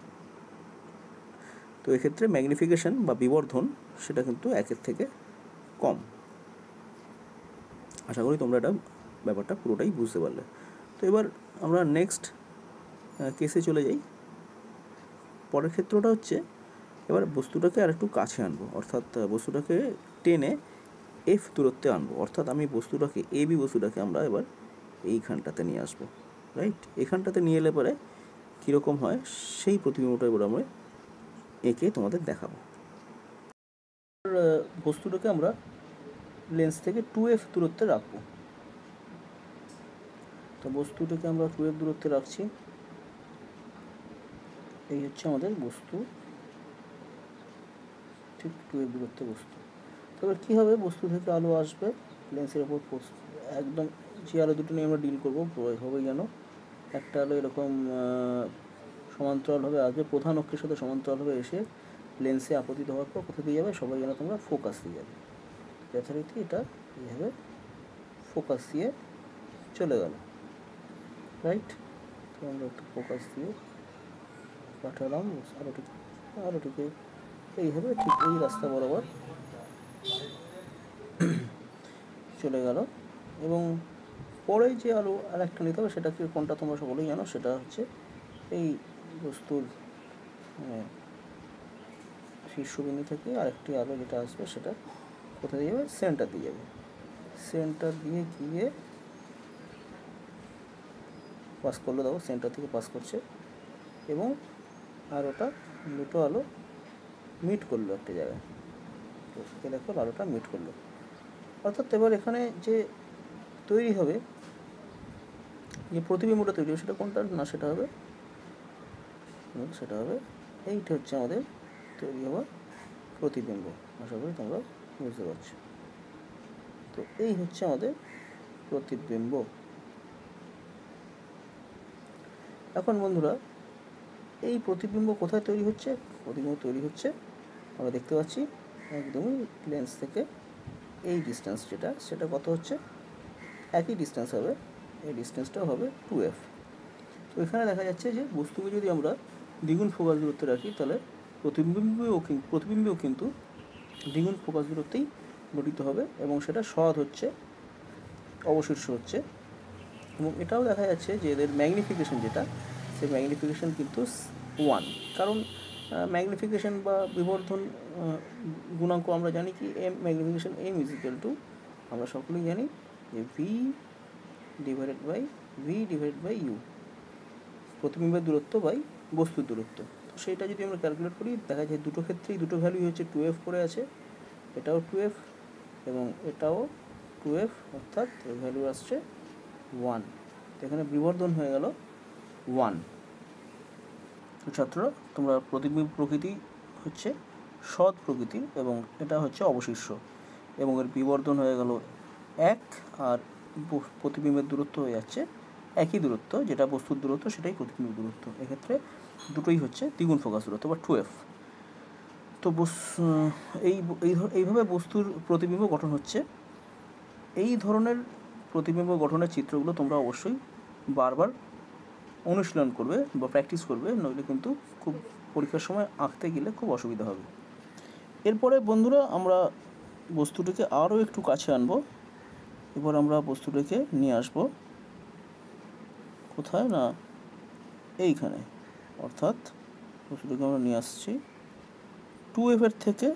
তো এক্ষেত্রে ম্যাগনিফিকেশন বা বিবর্ধন সেটা কিন্তু 1 থেকে কম। আশা করি তোমরা এটা ব্যাপারটা পুরোটাই বুঝতে পারলে। তো এবার আমরা নেক্সট কেসে চলে যাই। পরের ক্ষেত্রটা হচ্ছে এবার বস্তুটাকে আর একটু কাছে আনবো, অর্থাৎ বস্তুটাকে টেনে এফ দূরত্বে আনবো। অর্থাৎ আমি বস্তুটাকে এবি বস্তুটাকে আমরা এবার এইখানটাতে নিয়ে আসবো, রাইট? এখানটাতে নিয়ে এলে পরে কীরকম হয় সেই প্রতিবিম্বটা এবার আমরা এঁকে তোমাদের দেখাবো। বস্তুটাকে আমরা লেন্স থেকে 2f দূরত্বে রাখবো। তো বস্তুটাকে আমরা 2f দূরত্বে রাখছি। এই হচ্ছে আমাদের বস্তু, ঠিক 2f দূরত্বে বস্তু। তবে কী হবে, বস্তু থেকে আলো আসবে লেন্সের ওপর, একদম যে আলো দুটো নিয়ে আমরা ডিল করবো হবে যেন একটা আলো এরকম সমান্তরালভাবে আসবে, প্রধান অক্ষের সাথে সমান্তরালভাবে এসে লেন্সে আপতিত হওয়ার পর কোথা দিয়ে যাবে, সবাই যেন তোমরা ফোকাস দিয়ে যাবে। যথারীতি এটা এইভাবে ফোকাস দিয়ে চলে গেল, রাইট? তো আমরা একটু ফোকাস দিয়ে পাঠালাম আলোটিকে এইভাবে ঠিক এই রাস্তা বরাবর চলে গেল। এবং পরে যে আলো আর একটা নিতে হবে, সেটা কি কোনটা তোমরা সকলেই জানো, সেটা হচ্ছে এই বস্তুর শীর্ষবিন্দু থেকে আরেকটি আলো যেটা আসবে সেটা কোথায় দিয়ে যাবে, সেন্টার দিয়ে যাবে। সেন্টার দিয়ে গিয়ে পাস করলো, দেখো সেন্টার থেকে পাস করছে, এবং আর ওটা দুটো আলো মিট করলো একটা জায়গায়। তো দেখো আলোটা মিট করলো। অর্থাৎ এবার এখানে যে তৈরি হবে, যে প্রতিবিম্বটা তৈরি হবে, সেটা কোনটা না, সেটা হবে এইটা হচ্ছে আমাদের তৈরি হওয়া প্রতিবিম্ব। আশা করি তোমরা বুঝতে পারছো। তো এই হচ্ছে আমাদের প্রতিবিম্ব। এখন বন্ধুরা, এই প্রতিবিম্ব কোথায় তৈরি হচ্ছে? প্রতিবিম্ব তৈরি হচ্ছে, আমরা দেখতে পাচ্ছি একদমই লেন্স থেকে এই ডিস্টেন্স যেটা, সেটা কত হচ্ছে, একই ডিস্টেন্স হবে, এই ডিস্টেন্সটাও হবে 2f। তো এখানে দেখা যাচ্ছে যে বস্তুকে যদি আমরা দ্বিগুণ ফোকাস দূরত্বে রাখি, তাহলে প্রতিবিম্বেও কিন্তু দ্বিগুণ ফোকাস দূরত্বেই গঠিত হবে, এবং সেটা সৎ হচ্ছে, অবশীর্ষ হচ্ছে। এবং এটাও দেখা যাচ্ছে যে এদের ম্যাগনিফিকেশন যেটা, সেই ম্যাগনিফিকেশন কিন্তু 1, কারণ ম্যাগনিফিকেশন বা বিবর্ধন গুণাঙ্ক আমরা জানি কি, m magnification m is equal to, আমরা সকলেই জানি যে ভি ডিভাইডেড বাই ইউ। প্রতিবিম্বের দূরত্ব বাই বস্তুর দূরত্ব। তো সেইটা যদি আমরা ক্যালকুলেট করি, দেখা যায় দুটো ক্ষেত্রেই দুটো ভ্যালুই হচ্ছে 2f করে আছে, এটাও 2f এবং এটাও 2f, অর্থাৎ এর ভ্যালু আসছে 1। তো এখানে বিবর্ধন হয়ে গেল 1। তো ছাত্র, তোমরা প্রতিবিম্ব প্রকৃতি হচ্ছে সৎ প্রকৃতির এবং এটা হচ্ছে অবশিষ্য, এবং এর বিবর্ধন হয়ে গেল 1, আর প্রতিবিম্বের দূরত্ব হয়ে যাচ্ছে একই দূরত্ব, যেটা বস্তুর দূরত্ব সেটাই প্রতিবিম্ব দূরত্ব। এক্ষেত্রে দুটোই হচ্ছে দ্বিগুণ ফোকাস দূরত্ব বা 2f। তো এইভাবে বস্তুর প্রতিবিম্ব গঠন হচ্ছে। এই ধরনের প্রতিবিম্ব গঠনের চিত্রগুলো তোমরা অবশ্যই বারবার অনুশীলন করবে বা প্র্যাকটিস করবে, নইলে কিন্তু খুব পরীক্ষার সময় আঁকতে গেলে খুব অসুবিধা হবে। এরপরে বন্ধুরা আমরা বস্তুটিকে আরও একটু কাছে আনবো। এবার আমরা বস্তুটিকে নিয়ে আসবো কোথায় না এইখানে, অর্থাৎ বস্তুটিকে আমরা নিয়ে আসছি 2f এর থেকে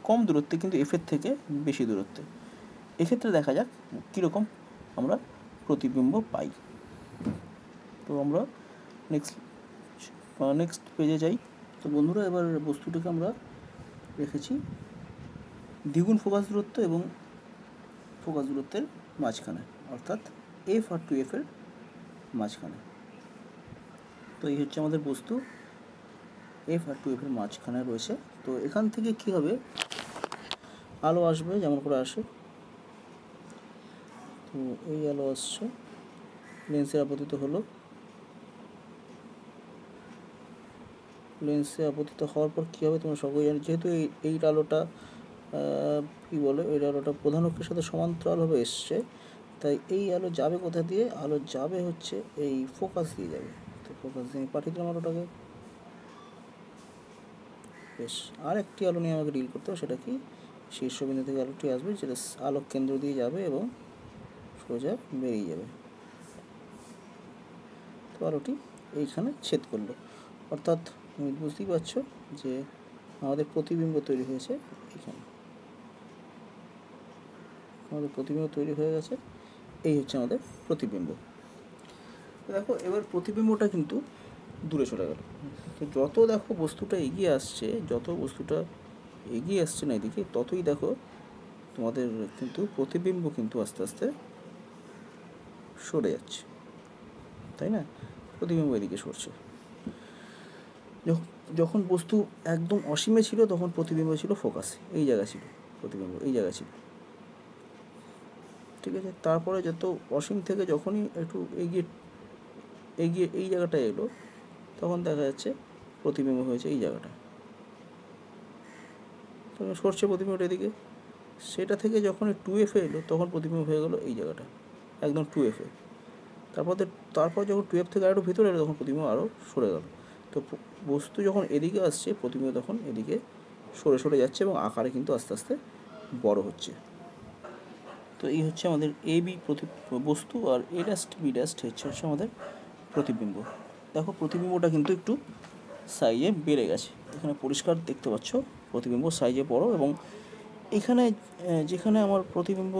কম দূরত্বে কিন্তু f এর থেকে বেশি দূরত্বে। এক্ষেত্রে দেখা যাক কীরকম আমরা প্রতিবিম্ব পাই। তো আমরা নেক্সট পেজে যাই। তো বন্ধুরা, এবার বস্তুটিকে আমরা রেখেছি দ্বিগুণ ফোকাস দূরত্ব এবং ফোকাস দূরত্বের মাঝখানে, অর্থাৎ f আর 2f এর মাঝখানে। তো এই হচ্ছে আমাদের বস্তু, f আর 2f এর মাঝখানে রয়েছে। তো এখান থেকে কী হবে, আলো আসবে যেমন করে আসে। তো এই আলো আসছে, লেন্সে আপতিত হলো, লেন্সে আপতিত হওয়ার পর কী হবে তোমরা সকলেই জানো। যেহেতু এই আলোটা কী বলে, এই আলোটা প্রধান অক্ষের সাথে সমান্তরালভাবে এসছে, তাই এই আলো যাবে কোথা দিয়ে, আলো যাবে হচ্ছে এই ফোকাস দিয়ে যাবে। তো ফোকাস দিয়ে আমি পাঠিয়ে দিলাম আলোটাকে। বেশ, আর একটি আলো নিয়ে আমাকে ডিল করতে হবে, সেটা কি, শীর্ষবিন্দু থেকে আলোটি আসবে, যেটা আলোক কেন্দ্র দিয়ে যাবে এবং সোজা বেরিয়ে যাবে। তো আলোটি এইখানে ছেদ করলো, অর্থাৎ তুমি বুঝতেই পারছো যে আমাদের প্রতিবিম্ব তৈরি হয়েছে এখানে। আমাদের প্রতিবিম্ব তৈরি হয়ে গেছে, এই হচ্ছে আমাদের প্রতিবিম্ব। দেখো, এবার প্রতিবিম্বটা কিন্তু দূরে চলে গেল। তো যত দেখো বস্তুটা এগিয়ে আসছে না এদিকে, ততই দেখো তোমাদের কিন্তু প্রতিবিম্ব কিন্তু আস্তে আস্তে সরে যাচ্ছে, তাই না? প্রতিবিম্ব এদিকে সরছে। যখন বস্তু একদম অসীমে ছিল তখন প্রতিবিম্ব ছিল ফোকাসে, এই জায়গা ছিল প্রতিবিম্ব, এই জায়গা ছিল, ঠিক আছে। তারপরে যত অসীম থেকে যখনই একটু এগিয়ে এই জায়গাটা এলো, তখন দেখা যাচ্ছে প্রতিবিম্ব হয়েছে এই জায়গাটা, তখন সরছে প্রতিবিম্বটা এদিকে। সেটা থেকে যখন 2f এলো তখন প্রতিবিম্ব হয়ে গেলো এই জায়গাটা, একদম 2f এ। তারপর যখন 2f থেকে আরও ভিতরে এলো তখন প্রতিবিম্ব আরও সরে গেল। তো বস্তু যখন এদিকে আসছে, প্রতিবিম্ব তখন এদিকে সরে সরে যাচ্ছে এবং আকারে কিন্তু আস্তে আস্তে বড় হচ্ছে। তো এই হচ্ছে আমাদের AB বস্তু, আর A' B' হচ্ছে আমাদের প্রতিবিম্ব। দেখো, প্রতিবিম্বটা কিন্তু একটু সাইজে বেড়ে গেছে, এখানে পরিষ্কার দেখতে পাচ্ছ প্রতিবিম্ব সাইজে বড়। এবং এখানে যেখানে আমার প্রতিবিম্ব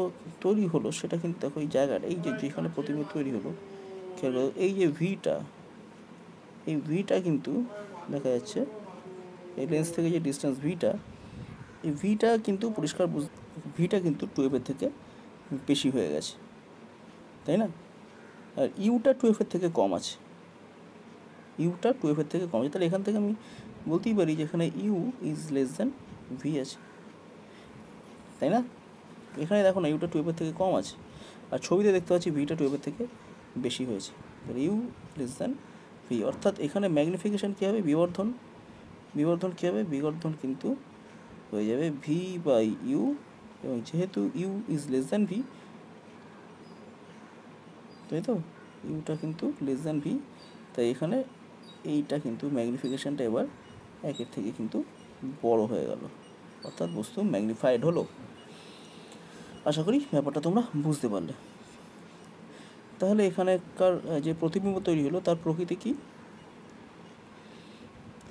তৈরি হলো সেটা কিন্তু দেখো এই জায়গাটা, এই যেখানে প্রতিবিম্ব তৈরি হলো, এই যে ভিটা কিন্তু দেখা যাচ্ছে এই লেন্স থেকে যে ডিস্টেন্স এই ভিটা কিন্তু পরিষ্কার ভিটা কিন্তু 2f এর থেকে বেশি হয়ে গেছে, তাই না? আর ইউটা 2f এর থেকে কম আছে, তাহলে এখান থেকে আমি বলতেই পারি যে এখানে u is less than v আছে, তাই না? এখানে দেখো না, ইউটা 2f এর থেকে কম আছে, আর ছবিতে দেখতে পাচ্ছি ভিটা 2f এর থেকে বেশি হয়েছে, তাহলে ইউ লেস দ্যান ভি। অর্থাৎ এখানে ম্যাগনিফিকেশান কী হবে, বিবর্ধন কী হবে, বিবর্ধন কিন্তু হয়ে যাবে ভি বাই ইউ, এবং যেহেতু u is less than v, তাই তো, ইউটা কিন্তু লেস দ্যান ভি, তাই এখানে এইটা কিন্তু ম্যাগনিফিকেশানটা এবার 1 থেকে কিন্তু বড় হয়ে গেল, অর্থাৎ বস্তু ম্যাগনিফাইড হলো। আশা করি ব্যাপারটা তোমরা বুঝতে পারলে। তাহলে এখানেকার যে প্রতিবিম্ব তৈরি হলো তার প্রকৃতি কি,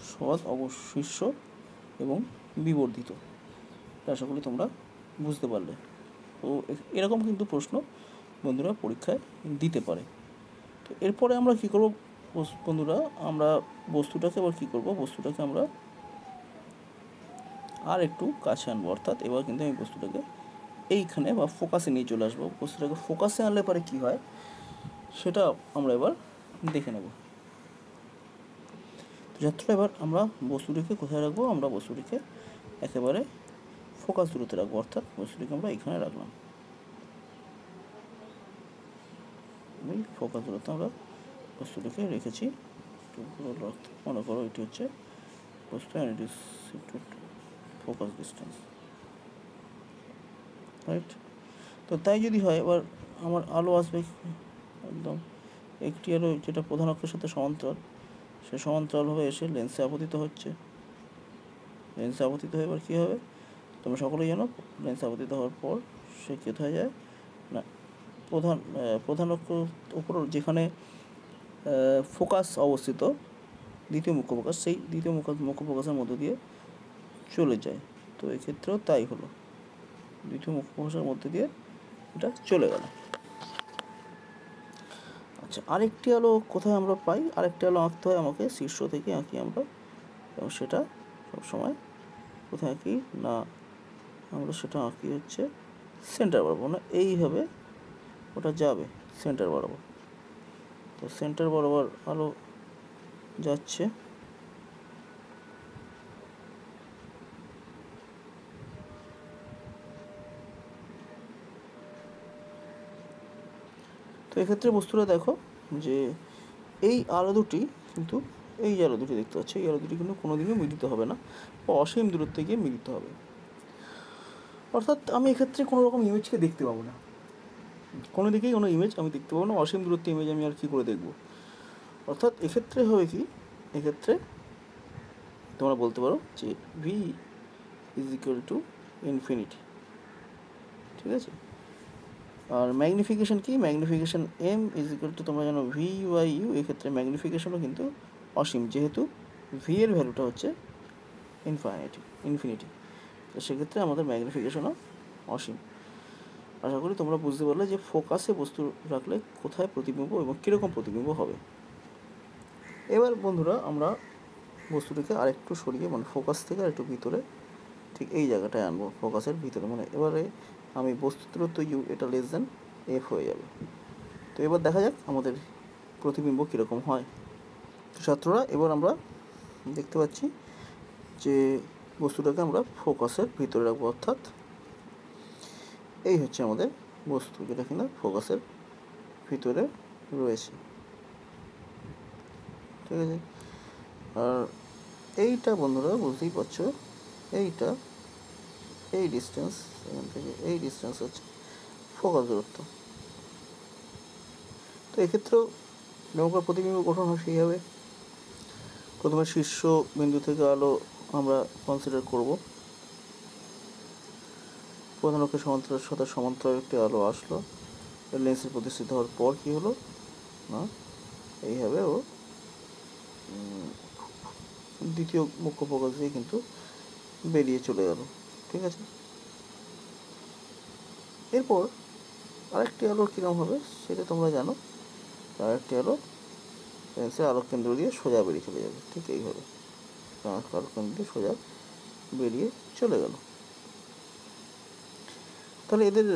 সৎ, অবশিষ্য এবং বিবর্ধিত। আশা করি তোমরা বুঝতে পারলে। তো এরকম কিন্তু প্রশ্ন বন্ধুরা পরীক্ষায় দিতে পারে। তো এরপরে আমরা কী করব, বন্ধুরা আমরা বস্তুটাকে এবার কী করবো, বস্তুটাকে আমরা আর একটু কাছে আনবো, অর্থাৎ এবার কিন্তু আমি বস্তুটাকে এইখানে বা ফোকাসে নিয়ে চলে আসবো। বস্তুটাকে ফোকাসে আনলে পরে কী হয় সেটা আমরা এবার দেখে নেব। তো ছাত্ররা এবার আমরা বস্তুটিকে কোথায় রাখবো, আমরা বস্তুটিকে একেবারে ফোকাস দূরত্বে রাখবো, অর্থাৎ বস্তুটিকে আমরা এখানে রাখলাম। এই ফোকাস দূরত্বে আমরা বস্তুটিকে রেখেছি। মনে করো এটি হচ্ছে বস্তু and it is focus distance, right. তো তাই যদি হয় এবার আমার আলো আসবে একদম একটি আলো যেটা প্রধান অক্ষের সাথে সমান্তরাল, সে সমান্তরালভাবে এসে লেন্সে আপতিত হচ্ছে। লেন্সে আপতিত হয়ে এবার কী হবে তোমরা সকলেই জানো, লেন্সে আপতিত হওয়ার পর সে কোথায় যায় না প্রধান অক্ষর উপর যেখানে ফোকাস অবস্থিত, দ্বিতীয় মুখ্য ফোকাস, সেই দ্বিতীয় মুখ্য ফোকাসের মধ্য দিয়ে চলে যায়। তো এক্ষেত্রেও তাই হলো, দ্বিতীয় মুখ্য ফোকাসের মধ্যে দিয়ে এটা চলে গেল। আচ্ছা, আরেকটি আলো কোথায় আমরা পাই, আরেকটি আলো আঁকতে হয় আমাকে শীর্ষ থেকে আঁকি আমরা, এবং সেটা সবসময় কোথায় আঁকি না, আমরা সেটা আঁকি হচ্ছে সেন্টার বরাবর, না এইভাবে ওটা যাবে সেন্টার বরাবর। তো সেন্টার বরাবর আলো যাচ্ছে, তো এক্ষেত্রে বস্তুটা দেখো যে এই আলো দুটি কিন্তু, এই যে আলো দুটি দেখতে পাচ্ছ, এই আলো দুটি কিন্তু কোনোদিনও মিলিত হবে না, অসীম দূরত্বে গিয়ে মিলিত হবে। অর্থাৎ আমি এক্ষেত্রে কোনো রকম ইমেজকে দেখতে পাবো না, কোনো দিকেই কোনো ইমেজ আমি দেখতে পাবো না, অসীম দূরত্বে ইমেজ আমি আর কী করে দেখবো। অর্থাৎ এক্ষেত্রে হবে কি, এক্ষেত্রে তোমরা বলতে পারো যে v is equal to infinity, ঠিক আছে। আর ম্যাগনিফিকেশন কি, magnification m is equal to তোমরা জানো ভি বাই ইউ। এক্ষেত্রে ম্যাগনিফিকেশনও কিন্তু অসীম, যেহেতু ভি এর ভ্যালুটা হচ্ছে ইনফিনিটি, তো সেক্ষেত্রে আমাদের ম্যাগনিফিকেশনও অসীম। আশা করি তোমরা বুঝতে পারলে যে ফোকাসে বস্তু রাখলে কোথায় প্রতিবিম্ব এবং কীরকম প্রতিবিম্ব হবে। এবার বন্ধুরা আমরা বস্তুটিকে আরেকটু সরিয়ে, মানে ফোকাস থেকে আরেকটু ভিতরে, ঠিক এই জায়গাটায় আনবো, ফোকাসের ভিতরে, মানে এবারে আমি বস্তু দূরত্ব ইউ এটা লেস দেন এফ হয়ে যাবে। তো এবার দেখা যাক আমাদের প্রতিবিম্ব কীরকম হয়। ছাত্ররা এবার আমরা দেখতে পাচ্ছি যে বস্তুটাকে আমরা ফোকাসের ভিতরে রাখবো, অর্থাৎ এই হচ্ছে আমাদের বস্তু যেটা কিনা ফোকাসের ভিতরে রয়েছে, ঠিক আছে। আর এইটা বন্ধুরা বুঝতেই পারছো, এইটা এই ডিস্টেন্স, এখান থেকে এই ডিস্টেন্স হচ্ছে ফোকাস দূরত্ব। তো এক্ষেত্রেও নৌকার প্রতিবিম্ব গঠন হয় সেইভাবে। প্রথমে শীর্ষ বিন্দু থেকে আলো আমরা কনসিডার করব, প্রধান অক্ষের সমান্তরালের সাথে সমান্তরাল একটি আলো আসলো, লেন্সের প্রতিষ্ঠিত হওয়ার পর কী হলো না, এইভাবে ও দ্বিতীয় মুখ্য ফোকাস দিয়ে কিন্তু বেরিয়ে চলে গেল, ঠিক আছে। এরপর আরেকটি আলোর কীরকম হবে সেটা তোমরা জানো, আরেকটি আলো লেন্সের আলোক কেন্দ্র দিয়ে সোজা বেরিয়ে চলে যাবে, ঠিক এইভাবে আলোক কেন্দ্র দিয়ে সোজা বেরিয়ে চলে গেল। তাহলে এদের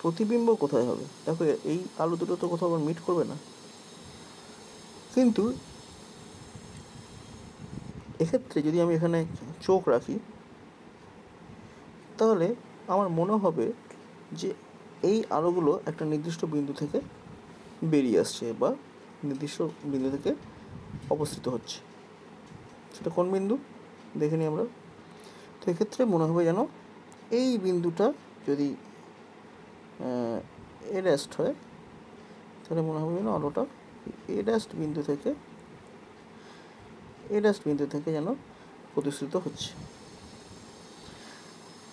প্রতিবিম্ব কোথায় হবে? দেখো এই আলো দুটো তো কোথাও আবার মিট করবে না, কিন্তু এক্ষেত্রে যদি আমি এখানে চোখ রাখি তাহলে আমার মনে হবে যে এই আলোগুলো একটা নির্দিষ্ট বিন্দু থেকে বেরিয়ে আসছে বা নির্দিষ্ট বিন্দু থেকে অবস্থিত হচ্ছে। সেটা কোন বিন্দু দেখে নিই আমরা। তো এক্ষেত্রে মনে হবে যেন এই বিন্দুটা যদি এ ড্যাস্ট হয় তাহলে মনে হবে যেন আলোটা এ ড্যাস্ট বিন্দু থেকে যেন প্রতিষ্ঠিত হচ্ছে।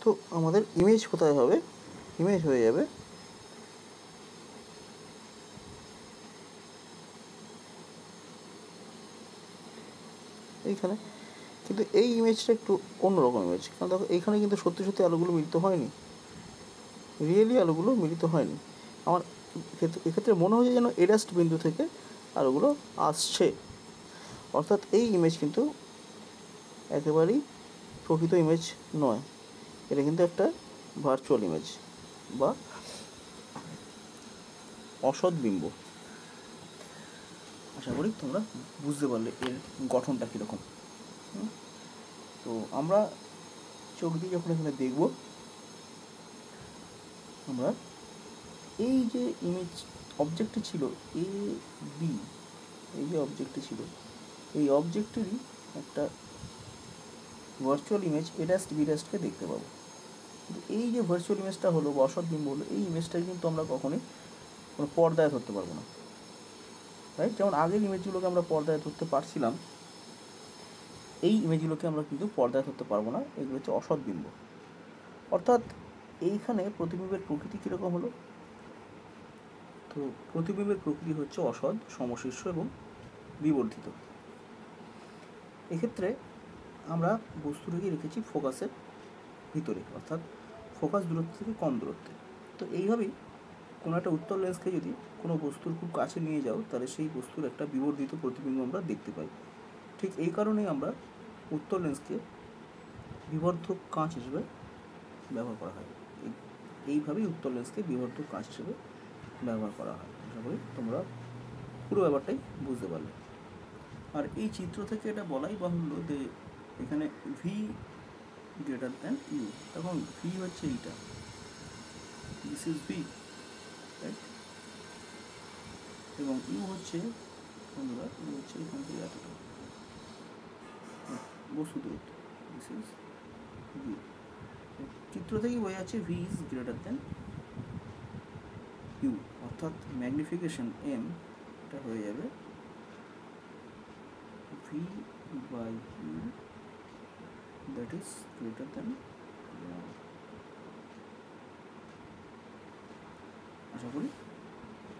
তো আমাদের ইমেজ কোথায় হবে? ইমেজ হয়ে যাবে এইখানে, কিন্তু এই ইমেজটা একটু অন্যরকম ইমেজ, কারণ দেখো এইখানে কিন্তু সত্যি সত্যি আলোগুলো মিলিত হয়নি, রিয়েলি আলোগুলো মিলিত হয়নি। আমার এক্ষেত্রে মনে হচ্ছে যেন এডাস্ট বিন্দু থেকে আলোগুলো আসছে, অর্থাৎ এই ইমেজ কিন্তু একেবারেই প্রকৃত ইমেজ নয়, এটা কিন্তু একটা ভার্চুয়াল ইমেজ বা অসৎ বিম্ব। আশা করি তোমরা বুঝতে পারলে এর গঠনটা কীরকম। তো আমরা চোখ দিয়ে যখন এখানে দেখব, আমরা এই যে ইমেজ অবজেক্টটি ছিল এ বি, এই যে অবজেক্টটি ছিল এই অবজেক্টেরই একটা virtual image a dash B ড্যাশকে দেখতে পাবো। কিন্তু এই যে ভার্চুয়াল ইমেজটা হলো বা অসৎ বিম্ব হলো, এই ইমেজটাকে কিন্তু আমরা কখনোই কোনো পর্দায় ধরতে পারবো না, রাইট? যেমন আগের ইমেজগুলোকে আমরা পর্দায় ধরতে পারছিলাম, এই ইমেজগুলোকে আমরা কিন্তু পর্দায় ধরতে পারবো না, এগুলো হচ্ছে অসৎ বিম্ব। অর্থাৎ এইখানে প্রতিবিম্বের প্রকৃতি কীরকম হলো? তো প্রতিবিম্বের প্রকৃতি হচ্ছে অসৎ, সমশীর্ষ এবং বিবর্ধিত। এক্ষেত্রে আমরা বস্তুটাকে রেখেছি ফোকাসের ভিতরে, অর্থাৎ ফোকাস দূরত্ব থেকে কম দূরত্বে। তো এইভাবেই কোনো একটা উত্তল লেন্সকে যদি কোনো বস্তুর খুব কাছে নিয়ে যাও, তাহলে সেই বস্তুর একটা বিবর্ধিত প্রতিবিম্ব আমরা দেখতে পাই। ঠিক এই কারণেই আমরা উত্তল লেন্সকে বিবর্ধক কাঁচ হিসেবে ব্যবহার করা হয়। এইভাবেই উত্তল লেন্সকে বিবর্ধক কাঁচ হিসেবে ব্যবহার করা হয়। আশা করি তোমরা পুরো ব্যাপারটাই বুঝতে পারলে। আর এই চিত্র থেকে এটা বলাই বাহুল্য যে এখানে ভি গ্রেটার দ্যান ইউ, তখন ভি হচ্ছে এইটা, দিস ইজ ভি, রাইট? এবং ইউ হচ্ছে বন্ধুরা, ইউ হচ্ছে এখান থেকে এতটা বস্তু দূরত্ব, দিস ইজ ভি। চিত্র থেকেই বোঝা যাচ্ছে v is greater than u, অর্থাৎ ম্যাগনিফিকেশন এম এটা হয়ে যাবে v by u that is greater than. আশা করি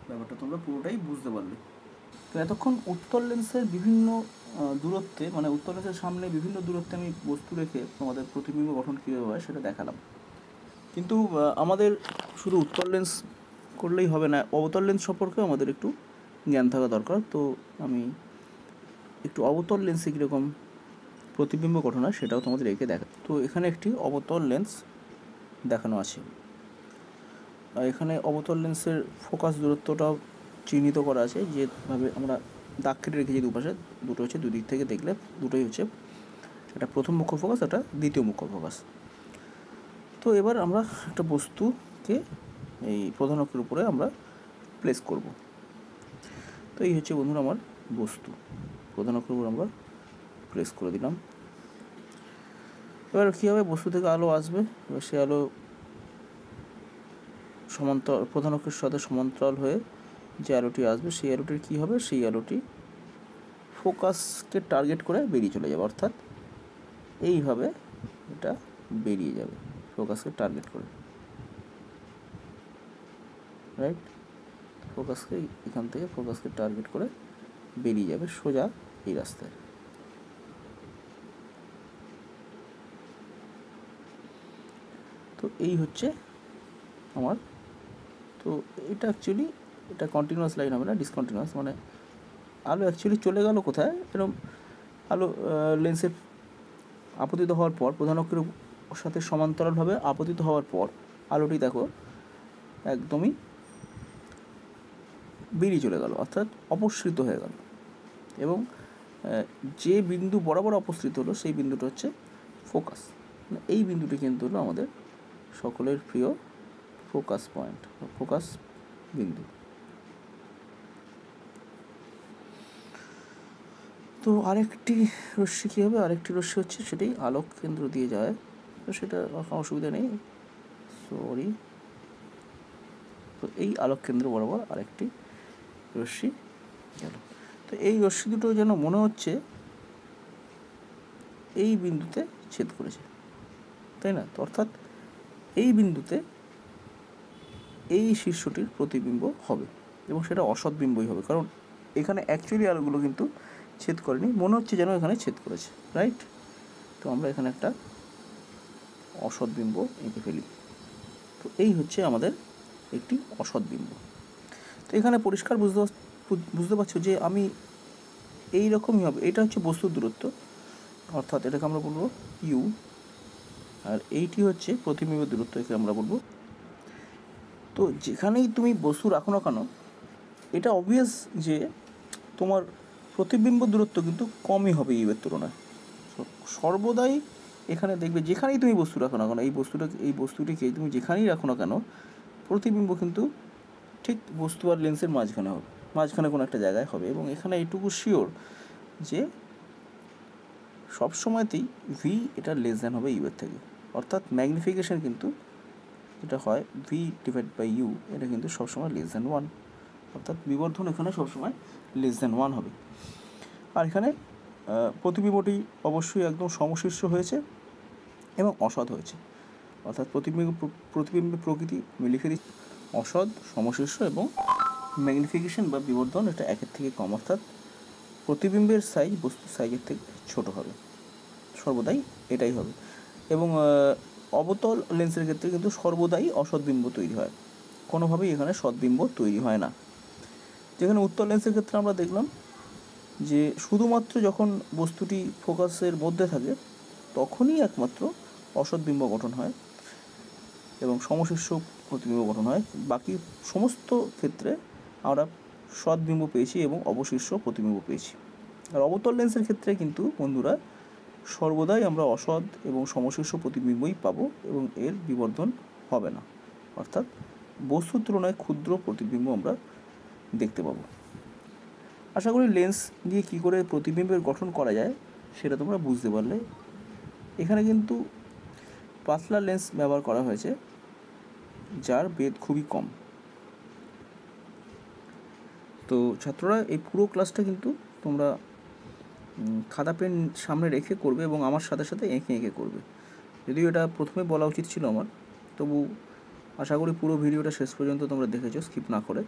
ব্যাপারটা তোমরা পুরোটাই বুঝতে পারলে। তো এতক্ষণ উত্তল লেন্সের বিভিন্ন দূরত্বে, মানে উত্তল লেন্সের সামনে বিভিন্ন দূরত্বে আমি বস্তু রেখে তোমাদের প্রতিবিম্ব গঠন কীভাবে হয় সেটা দেখালাম। কিন্তু আমাদের শুধু উত্তল লেন্স করলেই হবে না, অবতল লেন্স সম্পর্কেও আমাদের একটু জ্ঞান থাকা দরকার। তো আমি একটু অবতল লেন্সে কীরকম প্রতিবিম্ব গঠন হয় সেটাও তোমাদের রেখে দেখা। তো এখানে একটি অবতল লেন্স দেখানো আছে, এখানে অবতল লেন্সের ফোকাস দূরত্বটাও চিহ্নিত করা আছে, যেভাবে আমরা দাগ কেটে রেখেছি দুপাশে, দুটো হচ্ছে দুদিক থেকে দেখলে দুটোই হচ্ছে একটা প্রথম মুখ্য ফোকাস, একটা দ্বিতীয় মুখ্য ফোকাস। তো এবার আমরা একটা বস্তুকে এই প্রধান অক্ষের উপরে আমরা প্লেস করব। তো এই হচ্ছে বন্ধুরা আমার বস্তু, প্রধান অক্ষের উপর আমরা প্লেস করে দিলাম। এবার কী হবে, বস্তু থেকে আলো আসবে, এবার সে আলো সমান্তরাল প্রধান অক্ষের সাথে সমান্তরাল হয়ে যে আলোটি আসবে, সেই আলোটির কী হবে, সেই আলোটি ফোকাসকে টার্গেট করে বেরিয়ে চলে যাবে, অর্থাৎ এইভাবে এটা বেরিয়ে যাবে ফোকাসকে টার্গেট করে, রাইট? ফোকাসকে এখান থেকে ফোকাসকে টার্গেট করে বেরিয়ে যাবে সোজা এই রাস্তায়। তো এই হচ্ছে আমার, তো এটা অ্যাকচুয়ালি এটা কন্টিনিউয়াস লাইন হবে না, ডিসকন্টিনিউয়াস, মানে আলো অ্যাকচুয়ালি চলে গেল কোথায়, এরকম আলো লেন্সের আপতিত হওয়ার পর, প্রধান অক্ষের সাথে সমান্তরালভাবে আপতিত হওয়ার পর আলোটি দেখো একদমই বেরিয়ে চলে গেল, অর্থাৎ অপসৃত হয়ে গেল, এবং যে বিন্দু বরাবর অপসৃত হলো সেই বিন্দুটা হচ্ছে ফোকাস। এই বিন্দুটি কিন্তু হলো আমাদের সকলের প্রিয় ফোকাস পয়েন্ট, ফোকাস বিন্দু। তো আরেকটি রশ্মি কী হবে, আরেকটি রশ্মি হচ্ছে সেটাই আলোক কেন্দ্র দিয়ে যায়, তো সেটা কোনো অসুবিধা নেই, সরি। তো এই আলোক কেন্দ্র বরাবর আরেকটি রশ্মি গেল। তো এই রশ্মি দুটো যেন মনে হচ্ছে এই বিন্দুতে ছেদ করেছে, তাই না? তো অর্থাৎ এই বিন্দুতে এই শীর্ষটির প্রতিবিম্ব হবে, এবং সেটা অসৎ বিম্বই হবে, কারণ এখানে অ্যাকচুয়ালি আলোগুলো কিন্তু ছেদ করেনি, মনে হচ্ছে যেন এখানে ছেদ করেছে, রাইট? তো আমরা এখানে একটা অসৎ বিম্ব এঁকে ফেলি। তো এই হচ্ছে আমাদের একটি অসৎ বিম্ব। তো এখানে পরিষ্কার বুঝতে পারছো যে আমি এই রকমই হবে। এটা হচ্ছে বস্তুর দূরত্ব, অর্থাৎ এটাকে আমরা বলবো ইউ, আর এইটি হচ্ছে প্রতিবিম্বের দূরত্ব, একে আমরা বলবো। তো যেখানেই তুমি বস্তু রাখো না কেন, এটা অবভিয়াস যে তোমার প্রতিবিম্ব দূরত্ব কিন্তু কমই হবে ইউ এর তুলনায়। সর্বদাই এখানে দেখবে যেখানেই তুমি বস্তু রাখো না কেন, এই বস্তুটিকে তুমি যেখানেই রাখো না কেন, প্রতিবিম্ব কিন্তু ঠিক বস্তু আর লেন্সের মাঝখানে হবে, মাঝখানে কোনো একটা জায়গায় হবে। এবং এখানে এইটুকু শিওর যে সবসময়তেই ভি এটা লেস দ্যান হবে ইউ এর থেকে, অর্থাৎ ম্যাগনিফিকেশান কিন্তু যেটা হয় ভি ডিভাইড বাই ইউ, এটা কিন্তু সবসময় লেস দ্যান 1, অর্থাৎ বিবর্ধন এখানে সবসময় লেস দ্যান 1 হবে। আর এখানে প্রতিবিম্বটি অবশ্যই একদম সমশীর্ষ হয়েছে এবং অসৎ হয়েছে, অর্থাৎ প্রতিবিম্বের প্রকৃতি আমি লিখে দিচ্ছি, অসৎ, সমশীর্ষ এবং ম্যাগনিফিকেশন বা বিবর্ধন এটা 1 থেকে কম, অর্থাৎ প্রতিবিম্বের সাইজ বস্তুর সাইজের থেকে ছোট হবে, সর্বদাই এটাই হবে। এবং অবতল লেন্সের ক্ষেত্রে কিন্তু সর্বদাই অসৎ বিম্ব তৈরি হয়, কোনোভাবেই এখানে সৎবিম্ব তৈরি হয় না। যেখানে উত্তল লেন্সের ক্ষেত্রে আমরা দেখলাম যে শুধুমাত্র যখন বস্তুটি ফোকাসের মধ্যে থাকে তখনই একমাত্র অসৎ বিম্ব গঠন হয় এবং সমশীর্ষ প্রতিবিম্ব গঠন হয়, বাকি সমস্ত ক্ষেত্রে আমরা সৎবিম্ব পেয়েছি এবং অবশীর্ষ প্রতিবিম্ব পেয়েছি। আর অবতল লেন্সের ক্ষেত্রে কিন্তু বন্ধুরা সর্বদাই আমরা অসৎ এবং সমশীর্ষ প্রতিবিম্বই পাবো এবং এর বিবর্ধন হবে না, অর্থাৎ বস্তুর তুলনায় ক্ষুদ্র প্রতিবিম্ব আমরা দেখতে পাবো। আশা করি লেন্স দিয়ে কী করে প্রতিবিম্বের গঠন করা যায় সেটা তোমরা বুঝতে পারলে। এখানে কিন্তু পাতলা লেন্স ব্যবহার করা হয়েছে যার বেধ খুবই কম। তো ছাত্ররা এই পুরো ক্লাসটা কিন্তু তোমরা খাতা পেন সামনে রেখে করবে এবং আমার সাথে সাথে এঁকে এঁকে করবে। যদিও এটা প্রথমে বলা উচিত ছিল আমার, তবু আশা করি পুরো ভিডিওটা শেষ পর্যন্ত তোমরা দেখেছো স্কিপ না করে।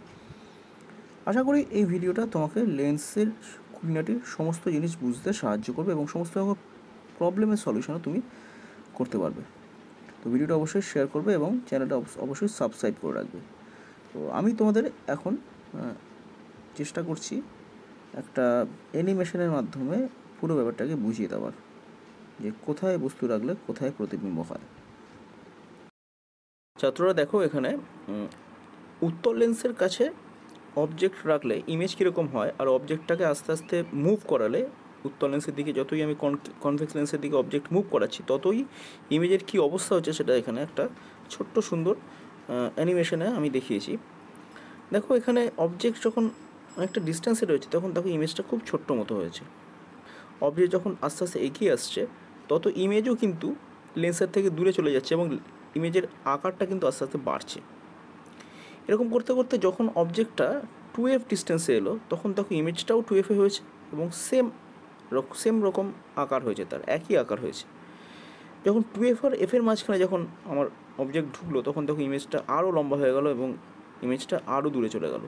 আশা করি এই ভিডিওটা তোমাকে লেন্সের খুঁটিনাটির সমস্ত জিনিস বুঝতে সাহায্য করবে এবং সমস্ত রকম প্রবলেমের সলিউশনও তুমি করতে পারবে। তো ভিডিওটা অবশ্যই শেয়ার করবে এবং চ্যানেলটা অবশ্যই সাবস্ক্রাইব করে রাখবে। তো আমি তোমাদের এখন চেষ্টা করছি একটা অ্যানিমেশনের মাধ্যমে পুরো ব্যাপারটাকে বুঝিয়ে দেওয়ার, যে কোথায় বস্তু রাখলে কোথায় প্রতিবিম্ব হয়। ছাত্ররা দেখো, এখানে উত্তল লেন্সের কাছে অবজেক্ট রাখলে ইমেজ কীরকম হয়, আর অবজেক্টটাকে আস্তে আস্তে মুভ করালে উত্তল লেন্সের দিকে যতই আমি কনভেক্স লেন্সের দিকে অবজেক্ট মুভ করাচ্ছি ততই ইমেজের কী অবস্থা হচ্ছে সেটা এখানে একটা ছোট্ট সুন্দর অ্যানিমেশনে আমি দেখিয়েছি। দেখো, এখানে অবজেক্ট যখন অনেকটা ডিস্টেন্সে রয়েছে তখন দেখো ইমেজটা খুব ছোট্ট মতো হয়েছে। অবজেক্ট যখন আস্তে আস্তে এগিয়ে আসছে তত ইমেজও কিন্তু লেন্সের থেকে দূরে চলে যাচ্ছে এবং ইমেজের আকারটা কিন্তু আস্তে আস্তে বাড়ছে। এরকম করতে করতে যখন অবজেক্টটা 2f ডিস্টেন্সে এলো তখন দেখো ইমেজটাও 2f হয়েছে এবং সেম রকম আকার হয়েছে, তার একই আকার হয়েছে। যখন 2f আর f এর মাঝখানে যখন আমার অবজেক্ট ঢুকলো তখন দেখো ইমেজটা আরও লম্বা হয়ে গেল এবং ইমেজটা আরও দূরে চলে গেল।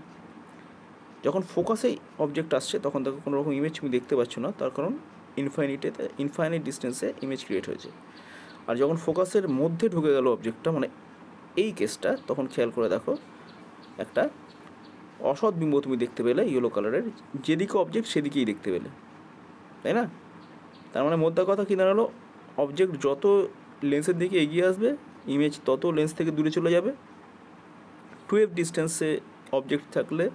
যখন ফোকাসে অবজেক্ট আসছে তখন দেখো কোনো রকম ইমেজ তুমি দেখতে পাচ্ছ না, তার কারণ ইনফাইনাইট ডিস্টেন্সে ইমেজ ক্রিয়েট হয়েছে। আর যখন ফোকাসের মধ্যে ঢুকে গেল অবজেক্টটা, মানে এই কেসটা, তখন খেয়াল করে দেখো একটা অসৎ বিম্ব তুমি দেখতে পেলে ইয়েলো কালারের, যেদিকে অবজেক্ট সেদিকেই দেখতে পেলে, তাই না? তার মানে মোদ্দা কথা কী দাঁড়ালো, অবজেক্ট যত লেন্সের দিকে এগিয়ে আসবে ইমেজ তত লেন্স থেকে দূরে চলে যাবে। 2f ডিস্টেন্সে অবজেক্ট থাকলে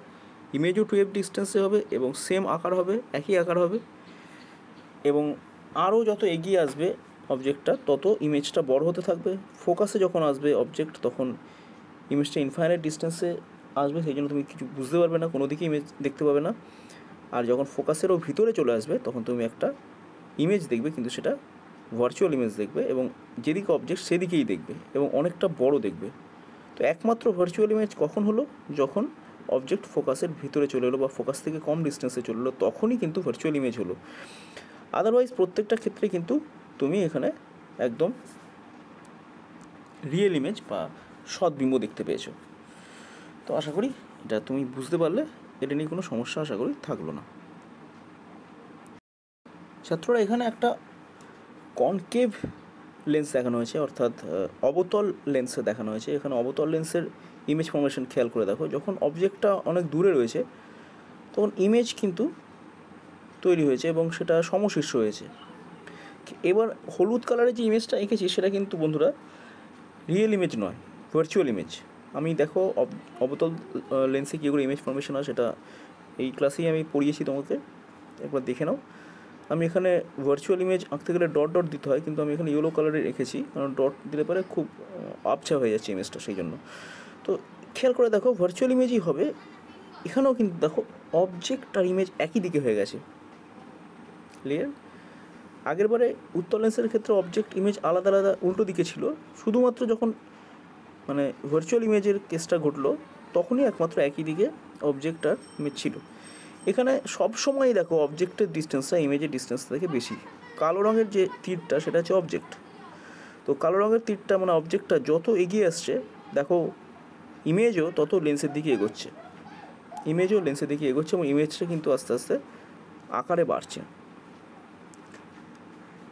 ইমেজও 2f ডিস্টেন্সে হবে এবং সেম আকার হবে, একই আকার হবে। এবং আরও যত এগিয়ে আসবে অবজেক্টটা তত ইমেজটা বড় হতে থাকবে। ফোকাসে যখন আসবে অবজেক্ট তখন ইমেজটা ইনফাইনাইট ডিস্টেন্সে আসবে, সেই জন্য তুমি কিছু বুঝতে পারবে না, কোনো দিকে ইমেজ দেখতে পাবে না। আর যখন ফোকাসেরও ভিতরে চলে আসবে তখন তুমি একটা ইমেজ দেখবে, কিন্তু সেটা ভার্চুয়াল ইমেজ দেখবে এবং যেদিকে অবজেক্ট সেদিকেই দেখবে এবং অনেকটা বড় দেখবে। তো একমাত্র ভার্চুয়াল ইমেজ কখন হলো, যখন অবজেক্ট ফোকাসের ভিতরে চলে এলো বা ফোকাস থেকে কম ডিস্টেন্সে চলে এলো, তখনই কিন্তু ভার্চুয়াল ইমেজ হলো। আদারওয়াইজ প্রত্যেকটা ক্ষেত্রে কিন্তু তুমি এখানে একদম রিয়েল ইমেজ বা সৎবিম্ব দেখতে পেয়েছো। তো আশা করি এটা তুমি বুঝতে পারলে, এটা নিয়ে কোনো সমস্যা আশা করি থাকলো না। ছাত্ররা, এখানে একটা কনকেভ লেন্স দেখানো হয়েছে, অর্থাৎ অবতল লেন্সে দেখানো হয়েছে। এখানে অবতল লেন্সের ইমেজ ফর্মেশন খেয়াল করে দেখো, যখন অবজেক্টটা অনেক দূরে রয়েছে তখন ইমেজ কিন্তু তৈরি হয়েছে এবং সেটা সমশীর্ষ হয়েছে। এবার হলুদ কালারের যে ইমেজটা এঁকেছি সেটা কিন্তু বন্ধুরা রিয়েল ইমেজ নয়, ভার্চুয়াল ইমেজ। আমি দেখো অবতল লেন্সে কী করে ইমেজ ফর্মেশন হয় সেটা এই ক্লাসেই আমি পড়িয়েছি তোমাকে, একবার দেখে নাও। আমি এখানে ভার্চুয়াল ইমেজ আঁকতে গেলে ডট ডট দিতে হয়, কিন্তু আমি এখানে ইয়েলো কালারে রেখেছি, কারণ ডট দিলে পরে খুব আবছা হয়ে যাচ্ছে ইমেজটা, সেই জন্য। তো খেয়াল করে দেখো ভার্চুয়াল ইমেজই হবে। এখানেও কিন্তু দেখো অবজেক্ট আর ইমেজ একই দিকে হয়ে গেছে। ক্লিয়ার? আগেরবারে উত্তল লেন্সের ক্ষেত্রে অবজেক্ট ইমেজ আলাদা আলাদা উল্টো দিকে ছিল, শুধুমাত্র যখন মানে ভার্চুয়াল ইমেজের কেসটা ঘটলো তখনই একমাত্র একই দিকে অবজেক্ট আর ইমেজ ছিল। এখানে সবসময় দেখো অবজেক্টের ডিস্টেন্সটা ইমেজের ডিস্টেন্স থেকে বেশি। কালো রঙের যে তীরটা সেটা হচ্ছে অবজেক্ট। তো কালো রঙের তীরটা মানে অবজেক্টটা যত এগিয়ে আসছে দেখো ইমেজও তত লেন্সের দিকে এগোচ্ছে, ইমেজও লেন্সের দিকে এগোচ্ছে এবং ইমেজটা কিন্তু আস্তে আস্তে আকারে বাড়ছে।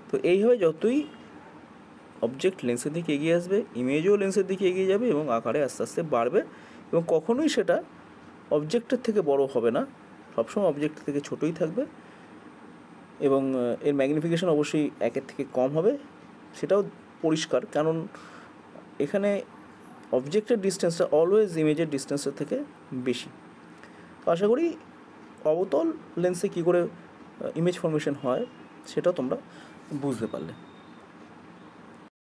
তো এইভাবে যতই অবজেক্ট লেন্সের দিকে এগিয়ে আসবে ইমেজও লেন্সের দিকে এগিয়ে যাবে এবং আকারে আস্তে আস্তে বাড়বে, এবং কখনোই সেটা অবজেক্টের থেকে বড় হবে না, সবসময় অবজেক্টের থেকে ছোটোই থাকবে। এবং এর ম্যাগনিফিকেশন অবশ্যই একের থেকে কম হবে, সেটাও পরিষ্কার, কারণ এখানে অবজেক্টের ডিস্টেন্সটা অলওয়েজ ইমেজের ডিস্টেন্সের থেকে বেশি। তো আশা করি অবতল লেন্সে কী করে ইমেজ ফর্মেশন হয় সেটাও তোমরা বুঝতে পারলে।